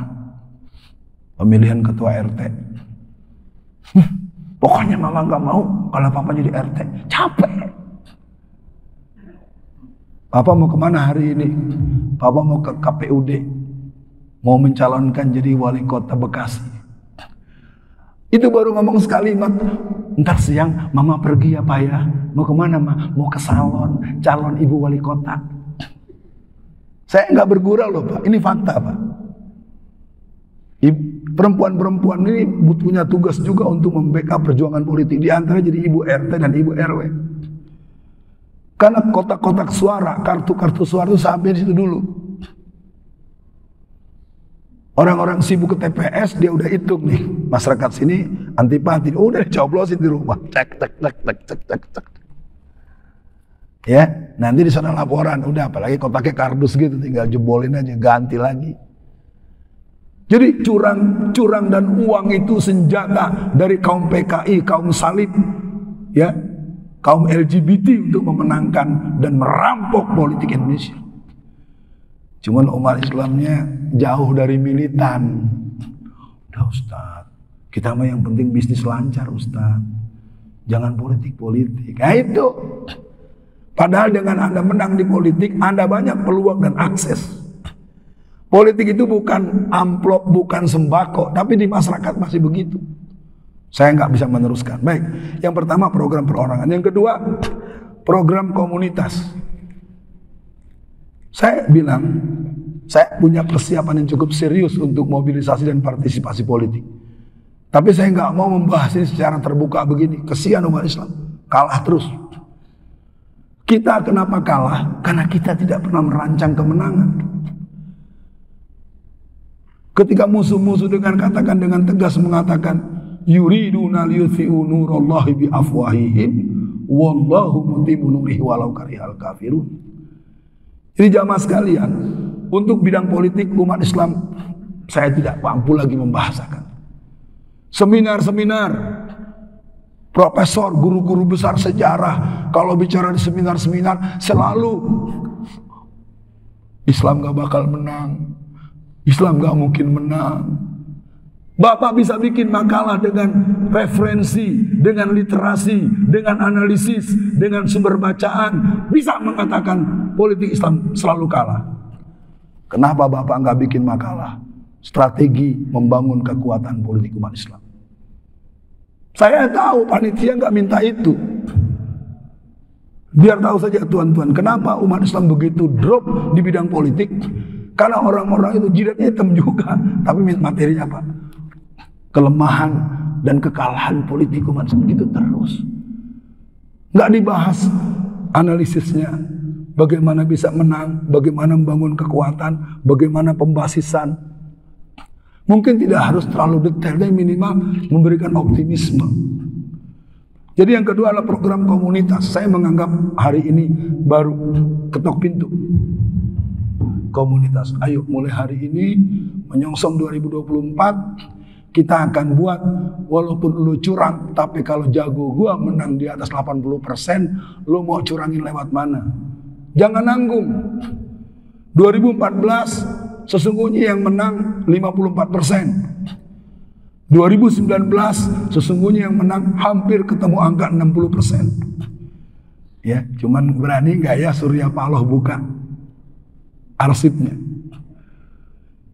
Pemilihan ketua RT. Pokoknya mama nggak mau kalau papa jadi RT. Capek. Papa mau kemana hari ini? Papa mau ke KPUD. Mau mencalonkan jadi wali kota Bekasi. Itu baru ngomong sekalimat. Ntar siang mama pergi ya Pak ya. Mau kemana Ma? Mau ke salon calon ibu wali kota. Saya nggak bergurau loh Pak. Ini fakta Pak. Perempuan-perempuan ini punya tugas juga untuk membackup perjuangan politik. Di antara jadi ibu RT dan ibu RW. Karena kotak-kotak suara, kartu-kartu suara itu sampai di situ dulu. Orang-orang sibuk ke TPS, dia udah hitung nih. Masyarakat sini antipati, udah coblosin di rumah. Cek. Ya, nanti di sana laporan, udah apalagi kotaknya kardus gitu, tinggal jebolin aja, ganti lagi. Jadi curang dan uang itu senjata dari kaum PKI, kaum salib, ya, kaum LGBT untuk memenangkan dan merampok politik Indonesia. Cuman umat Islamnya jauh dari militan. Udah Ustaz, kita mah yang penting bisnis lancar Ustaz. Jangan politik-politik. Nah itu. Padahal dengan Anda menang di politik, Anda banyak peluang dan akses. Politik itu bukan amplop, bukan sembako, tapi di masyarakat masih begitu. Saya nggak bisa meneruskan. Baik, yang pertama program perorangan. Yang kedua, program komunitas. Saya bilang, saya punya persiapan yang cukup serius untuk mobilisasi dan partisipasi politik. Tapi saya nggak mau membahas ini secara terbuka begini. Kesian umat Islam, kalah terus. Kita kenapa kalah? Karena kita tidak pernah merancang kemenangan. Ketika musuh-musuh dengan tegas mengatakan yuriduna liyutfi'u nurallahi bi afwahihim wallahu mutimmu nurihi walau karihal kafirun. Jadi jamaah sekalian, untuk bidang politik umat Islam saya tidak mampu lagi membahasakan. Seminar-seminar Profesor, guru-guru besar sejarah, kalau bicara di seminar-seminar, selalu Islam gak bakal menang, Islam gak mungkin menang. Bapak bisa bikin makalah dengan referensi, dengan literasi, dengan analisis, dengan sumber bacaan, bisa mengatakan politik Islam selalu kalah. Kenapa Bapak gak bikin makalah? Strategi membangun kekuatan politik umat Islam. Saya tahu panitia nggak minta itu. Biar tahu saja tuan-tuan, kenapa umat Islam begitu drop di bidang politik? Karena orang-orang itu jidatnya hitam juga, tapi materinya apa? Kelemahan dan kekalahan politik umat Islam gitu terus. Nggak dibahas analisisnya, bagaimana bisa menang, bagaimana membangun kekuatan, bagaimana pembasisan. Mungkin tidak harus terlalu detail, tapi minimal memberikan optimisme. Jadi yang kedua adalah program komunitas. Saya menganggap hari ini baru ketok pintu. Komunitas, ayo mulai hari ini menyongsong 2024, kita akan buat walaupun lu curang, tapi kalau jago gua menang di atas 80%, lu mau curangin lewat mana? Jangan nanggung. 2014 sesungguhnya yang menang 54%. 2019 sesungguhnya yang menang hampir ketemu angka 60%. Ya, cuman berani nggak ya Surya Paloh buka arsipnya?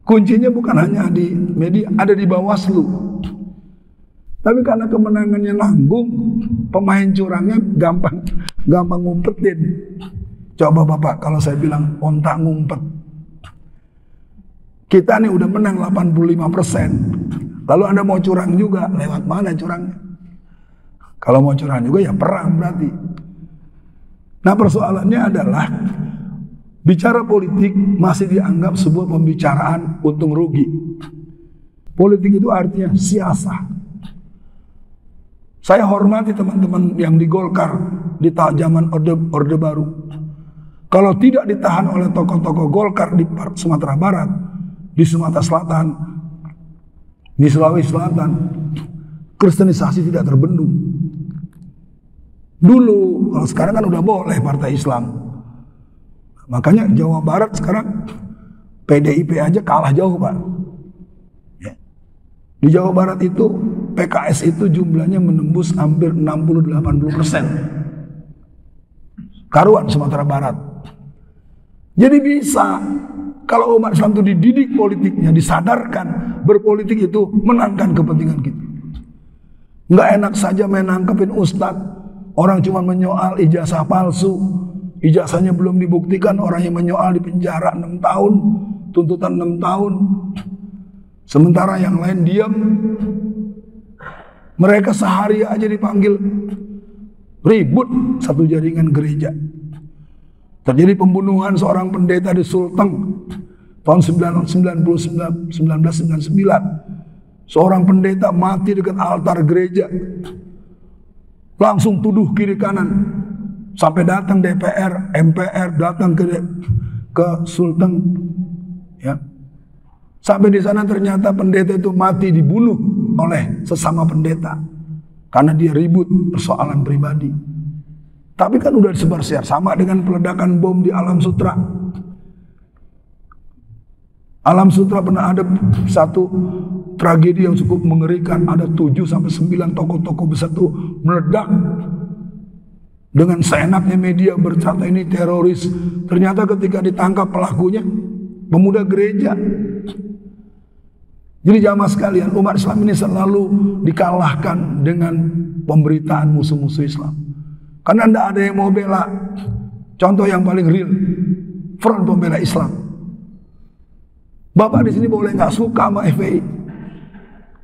Kuncinya bukan hanya di media, ada di Bawaslu. Tapi karena kemenangannya nanggung, pemain curangnya gampang ngumpetin. Coba Bapak, kalau saya bilang ontak ngumpet. Kita nih udah menang 85%. Lalu Anda mau curang juga, lewat mana curangnya? Kalau mau curang juga ya perang berarti. Nah persoalannya adalah bicara politik masih dianggap sebuah pembicaraan untung rugi. Politik itu artinya siasat. Saya hormati teman-teman yang di Golkar di zaman Orde Baru. Kalau tidak ditahan oleh tokoh-tokoh Golkar di Sumatera Barat, di Sumatera Selatan, di Sulawesi Selatan, kristenisasi tidak terbendung. Dulu, kalau sekarang kan udah boleh partai Islam. Makanya Jawa Barat sekarang PDIP aja kalah jauh Pak. Ya. Di Jawa Barat itu PKS itu jumlahnya menembus hampir 60-80%. Karuan Sumatera Barat. Jadi bisa kalau umat Islam itu dididik politiknya, disadarkan berpolitik itu menangkan kepentingan kita. Nggak enak saja main nangkepin ustadz, orang cuma menyoal ijazah palsu, ijazahnya belum dibuktikan, orang yang menyoal di penjara 6 tahun, tuntutan 6 tahun. Sementara yang lain diam. Mereka sehari aja dipanggil ribut satu jaringan gereja. Terjadi pembunuhan seorang pendeta di Sulteng tahun 1999. Seorang pendeta mati dekat altar gereja. Langsung tuduh kiri kanan. Sampai datang DPR, MPR datang ke Sulteng. Ya. Sampai di sana ternyata pendeta itu mati dibunuh oleh sesama pendeta karena dia ribut persoalan pribadi. Tapi kan udah disebar-sebar, sama dengan peledakan bom di Alam Sutra. Alam Sutra pernah ada satu tragedi yang cukup mengerikan, ada 7-9 tokoh-tokoh besar itu meledak. Dengan seenaknya media berkata ini teroris. Ternyata ketika ditangkap pelakunya pemuda gereja. Jadi jamaah sekalian, umat Islam ini selalu dikalahkan dengan pemberitaan musuh-musuh Islam. Karena tidak ada yang mau bela. Contoh yang paling real, Front Pembela Islam. Bapak di sini boleh nggak suka sama FPI?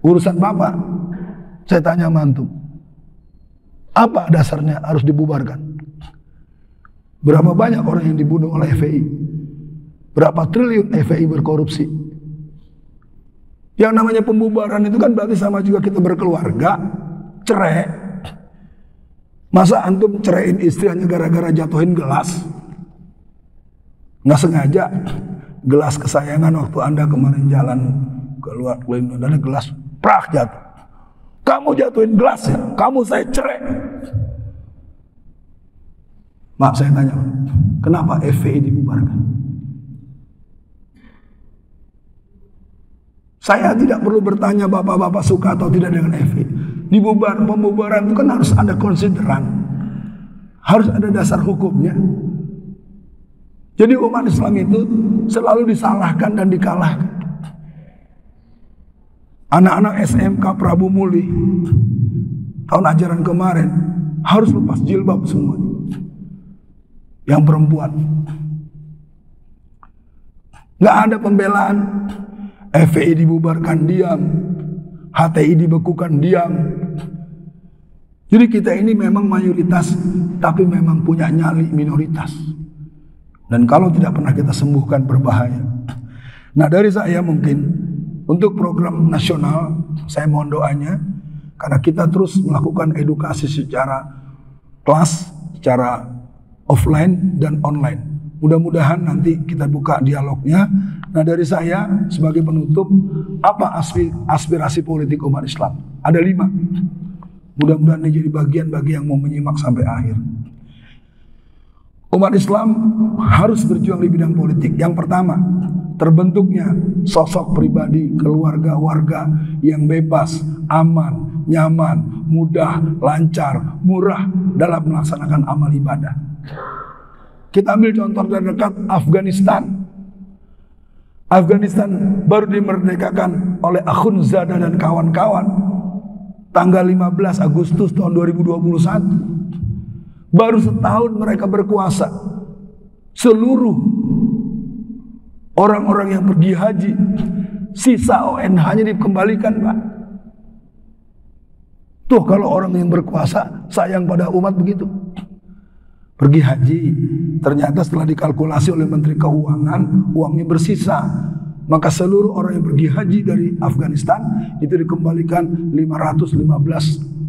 Urusan Bapak. Saya tanya mantu. Apa dasarnya harus dibubarkan? Berapa banyak orang yang dibunuh oleh FPI? Berapa triliun FPI berkorupsi? Yang namanya pembubaran itu kan berarti sama juga kita berkeluarga, cerai. Masa antum ceraiin istri hanya gara-gara jatuhin gelas? Nggak sengaja gelas kesayangan waktu Anda kemarin jalan keluar, ada gelas prak jatuh. Kamu jatuhin gelas ya, kamu saya cerai. Maaf saya tanya, kenapa FPI dibubarkan? Saya tidak perlu bertanya bapak-bapak suka atau tidak dengan FPI. Pembubaran itu kan harus ada konsideran, harus ada dasar hukumnya. Jadi umat Islam itu selalu disalahkan dan dikalahkan. Anak-anak SMK Prabu Muli tahun ajaran kemarin harus lepas jilbab semua. Yang perempuan nggak ada pembelaan. FPI dibubarkan diam, HTI dibekukan diam. Jadi kita ini memang mayoritas, tapi memang punya nyali minoritas. Dan kalau tidak pernah kita sembuhkan berbahaya. Nah dari saya mungkin untuk program nasional saya mohon doanya, karena kita terus melakukan edukasi secara kelas, secara offline dan online. Mudah-mudahan nanti kita buka dialognya. Nah dari saya sebagai penutup, apa aspirasi politik umat Islam? Ada 5. Mudah-mudahan ini jadi bagian bagi yang mau menyimak sampai akhir. Umat Islam harus berjuang di bidang politik. Yang pertama, terbentuknya sosok pribadi, keluarga, warga yang bebas, aman, nyaman, mudah, lancar, murah dalam melaksanakan amal ibadah. Kita ambil contoh terdekat Afghanistan. Afghanistan baru dimerdekakan oleh Akhundzada dan kawan-kawan tanggal 15 Agustus tahun 2021. Baru setahun mereka berkuasa. Seluruh orang-orang yang pergi haji, sisa ONH-nya dikembalikan, Pak. Tuh kalau orang yang berkuasa sayang pada umat begitu. Pergi haji, ternyata setelah dikalkulasi oleh Menteri Keuangan, uangnya bersisa. Maka seluruh orang yang pergi haji dari Afghanistan itu dikembalikan $515.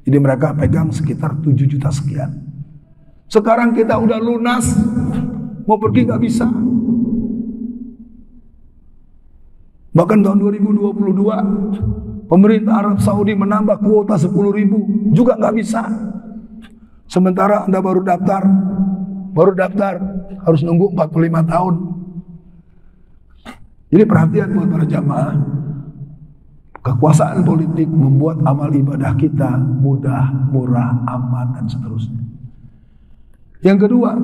Jadi mereka pegang sekitar 7 juta sekian. Sekarang kita udah lunas, mau pergi gak bisa. Bahkan tahun 2022 pemerintah Arab Saudi menambah kuota 10.000 juga gak bisa. Sementara Anda baru daftar harus nunggu 45 tahun. Jadi perhatian buat para jamaah. Kekuasaan politik membuat amal ibadah kita mudah, murah, aman, dan seterusnya. Yang kedua,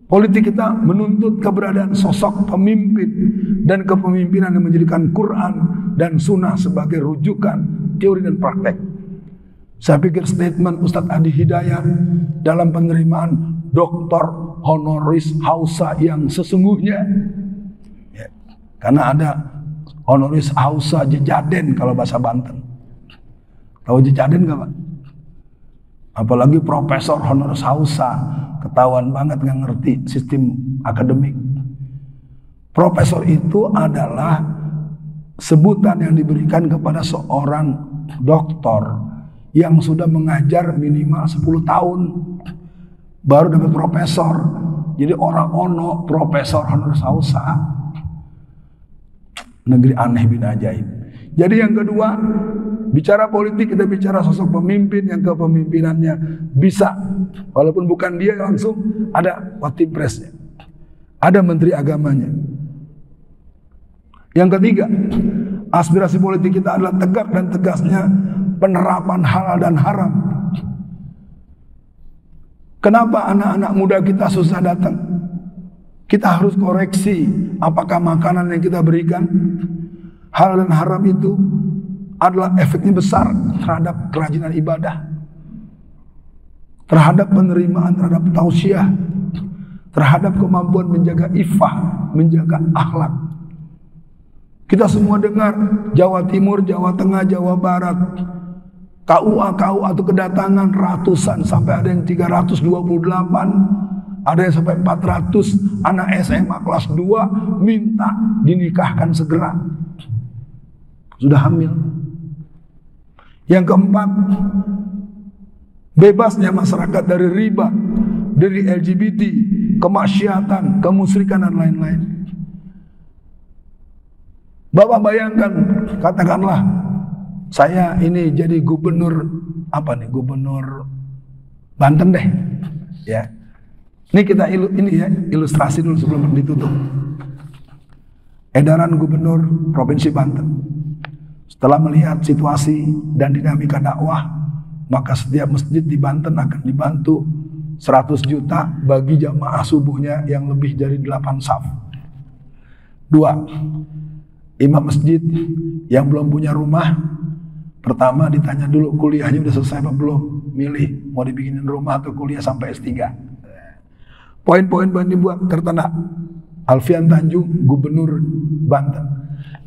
politik kita menuntut keberadaan sosok pemimpin dan kepemimpinan yang menjadikan Quran dan Sunnah sebagai rujukan teori dan praktek. Saya pikir statement Ustadz Adi Hidayat dalam penerimaan Doktor Honoris Causa yang sesungguhnya, ya, karena ada Honoris Causa Jejaden kalau bahasa Banten. Tahu Jejaden gak Pak? Apalagi Profesor Honoris Causa, ketahuan banget gak ngerti sistem akademik. Profesor itu adalah sebutan yang diberikan kepada seorang doktor yang sudah mengajar minimal 10 tahun baru dapat profesor. Jadi orang ono Profesor Honoris Causa. Negeri aneh bin ajaib. Jadi yang kedua, bicara politik kita bicara sosok pemimpin yang kepemimpinannya bisa, walaupun bukan dia langsung, ada Watipresnya, ada Menteri Agamanya. Yang ketiga, aspirasi politik kita adalah tegak dan tegasnya penerapan halal dan haram. Kenapa anak-anak muda kita susah datang? Kita harus koreksi apakah makanan yang kita berikan halal dan haram itu adalah efeknya besar terhadap kerajinan ibadah, terhadap penerimaan, terhadap tausiah, terhadap kemampuan menjaga iffah, menjaga akhlak. Kita semua dengar Jawa Timur, Jawa Tengah, Jawa Barat, KUA itu kedatangan ratusan, sampai ada yang 328, ada yang sampai 400 anak SMA kelas 2 minta dinikahkan segera. Sudah hamil. Yang keempat, bebasnya masyarakat dari riba, dari LGBT, kemaksiatan, kemusyrikan dan lain-lain. Bapak bayangkan, katakanlah saya ini jadi gubernur apa nih, gubernur Banten deh, ya. Ini kita ilustrasi dulu sebelum ditutup. Edaran gubernur Provinsi Banten. Setelah melihat situasi dan dinamika dakwah, maka setiap masjid di Banten akan dibantu 100 juta bagi jamaah subuhnya yang lebih dari 8 saf. 2. Imam masjid yang belum punya rumah, pertama ditanya dulu kuliahnya udah selesai apa belum, milih mau dibikinin rumah atau kuliah sampai S3. Poin-poin dibuat tertanda Alfian Tanjung, Gubernur Banten.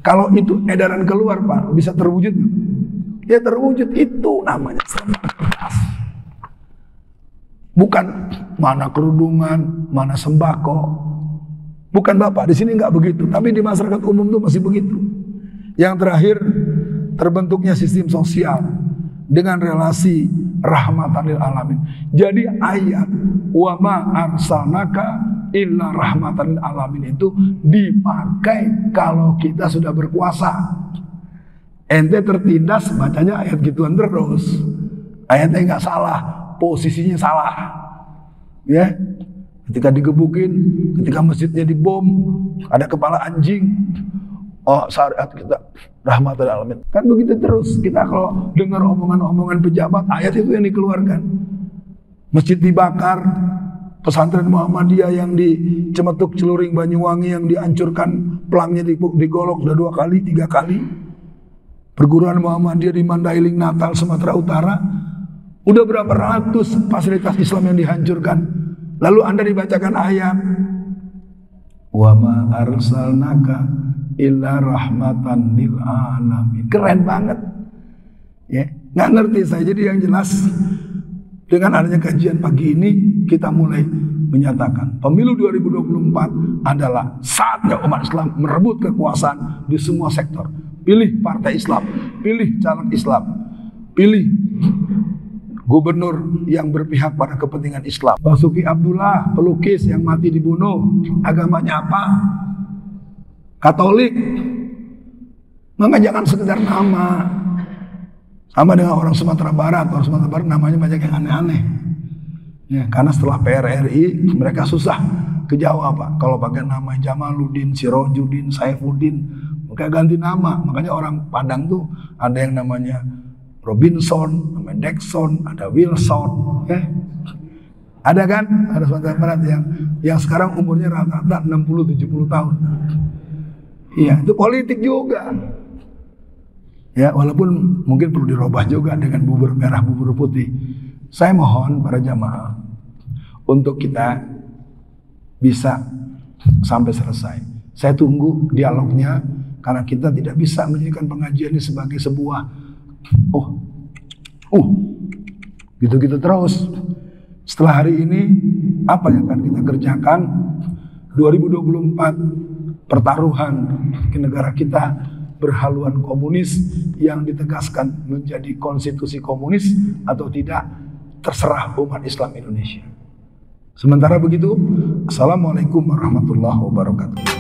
Kalau itu edaran keluar Pak, bisa terwujud? Ya terwujud, itu namanya solidaritas. Bukan mana kerudungan, mana sembako. Bukan Bapak, di sini nggak begitu. Tapi di masyarakat umum tuh masih begitu. Yang terakhir, terbentuknya sistem sosial dengan relasi rahmatan lil alamin. Jadi ayat wa ma arsalnaka illa rahmatan lil alamin itu dipakai kalau kita sudah berkuasa. Ente tertindas bacanya ayat gituan terus. Ayatnya nggak salah, posisinya salah. Ya. Ketika digebukin, ketika masjidnya dibom, ada kepala anjing. Oh, syariat kita rahmatan lil alamin. Kan begitu terus. Kita kalau dengar omongan-omongan pejabat, ayat itu yang dikeluarkan. Masjid dibakar, pesantren Muhammadiyah yang di Cemetuk Celuring Banyuwangi yang dihancurkan, pelangnya digolok sudah 2 kali, 3 kali. Perguruan Muhammadiyah di Mandailing, Natal, Sumatera Utara, udah berapa ratus fasilitas Islam yang dihancurkan. Lalu Anda dibacakan ayat wa ma arsalnaka illa rahmatan lil alamin. Keren banget. Ya, nggak ngerti saya. Jadi yang jelas dengan adanya kajian pagi ini kita mulai menyatakan pemilu 2024 adalah saatnya umat Islam merebut kekuasaan di semua sektor. Pilih partai Islam, pilih caleg Islam, pilih gubernur yang berpihak pada kepentingan Islam. Basuki Abdullah, pelukis yang mati dibunuh, agamanya apa? Katolik. Maka jangan sekedar nama. Sama dengan orang Sumatera Barat. Orang Sumatera Barat namanya banyak yang aneh-aneh. Ya, karena setelah PRRI mereka susah ke Jawa Pak. Kalau pakai nama Jamaluddin, Sirojudin, Saifuddin, mereka ganti nama. Makanya orang Padang tuh ada yang namanya Robinson, namanya Dexon, ada Wilson. Ya. Ada kan? Ada Sumatera Barat yang sekarang umurnya rata-rata 60-70 tahun. Iya, itu politik juga. Ya, walaupun mungkin perlu dirubah juga dengan bubur merah, bubur putih. Saya mohon para jamaah untuk kita bisa sampai selesai. Saya tunggu dialognya karena kita tidak bisa menjadikan pengajian ini sebagai sebuah gitu-gitu terus. Setelah hari ini apa yang akan kita kerjakan? 2024 pertaruhan ke negara kita berhaluan komunis yang ditegaskan menjadi konstitusi komunis atau tidak, terserah umat Islam Indonesia. Sementara begitu, Assalamualaikum warahmatullahi wabarakatuh.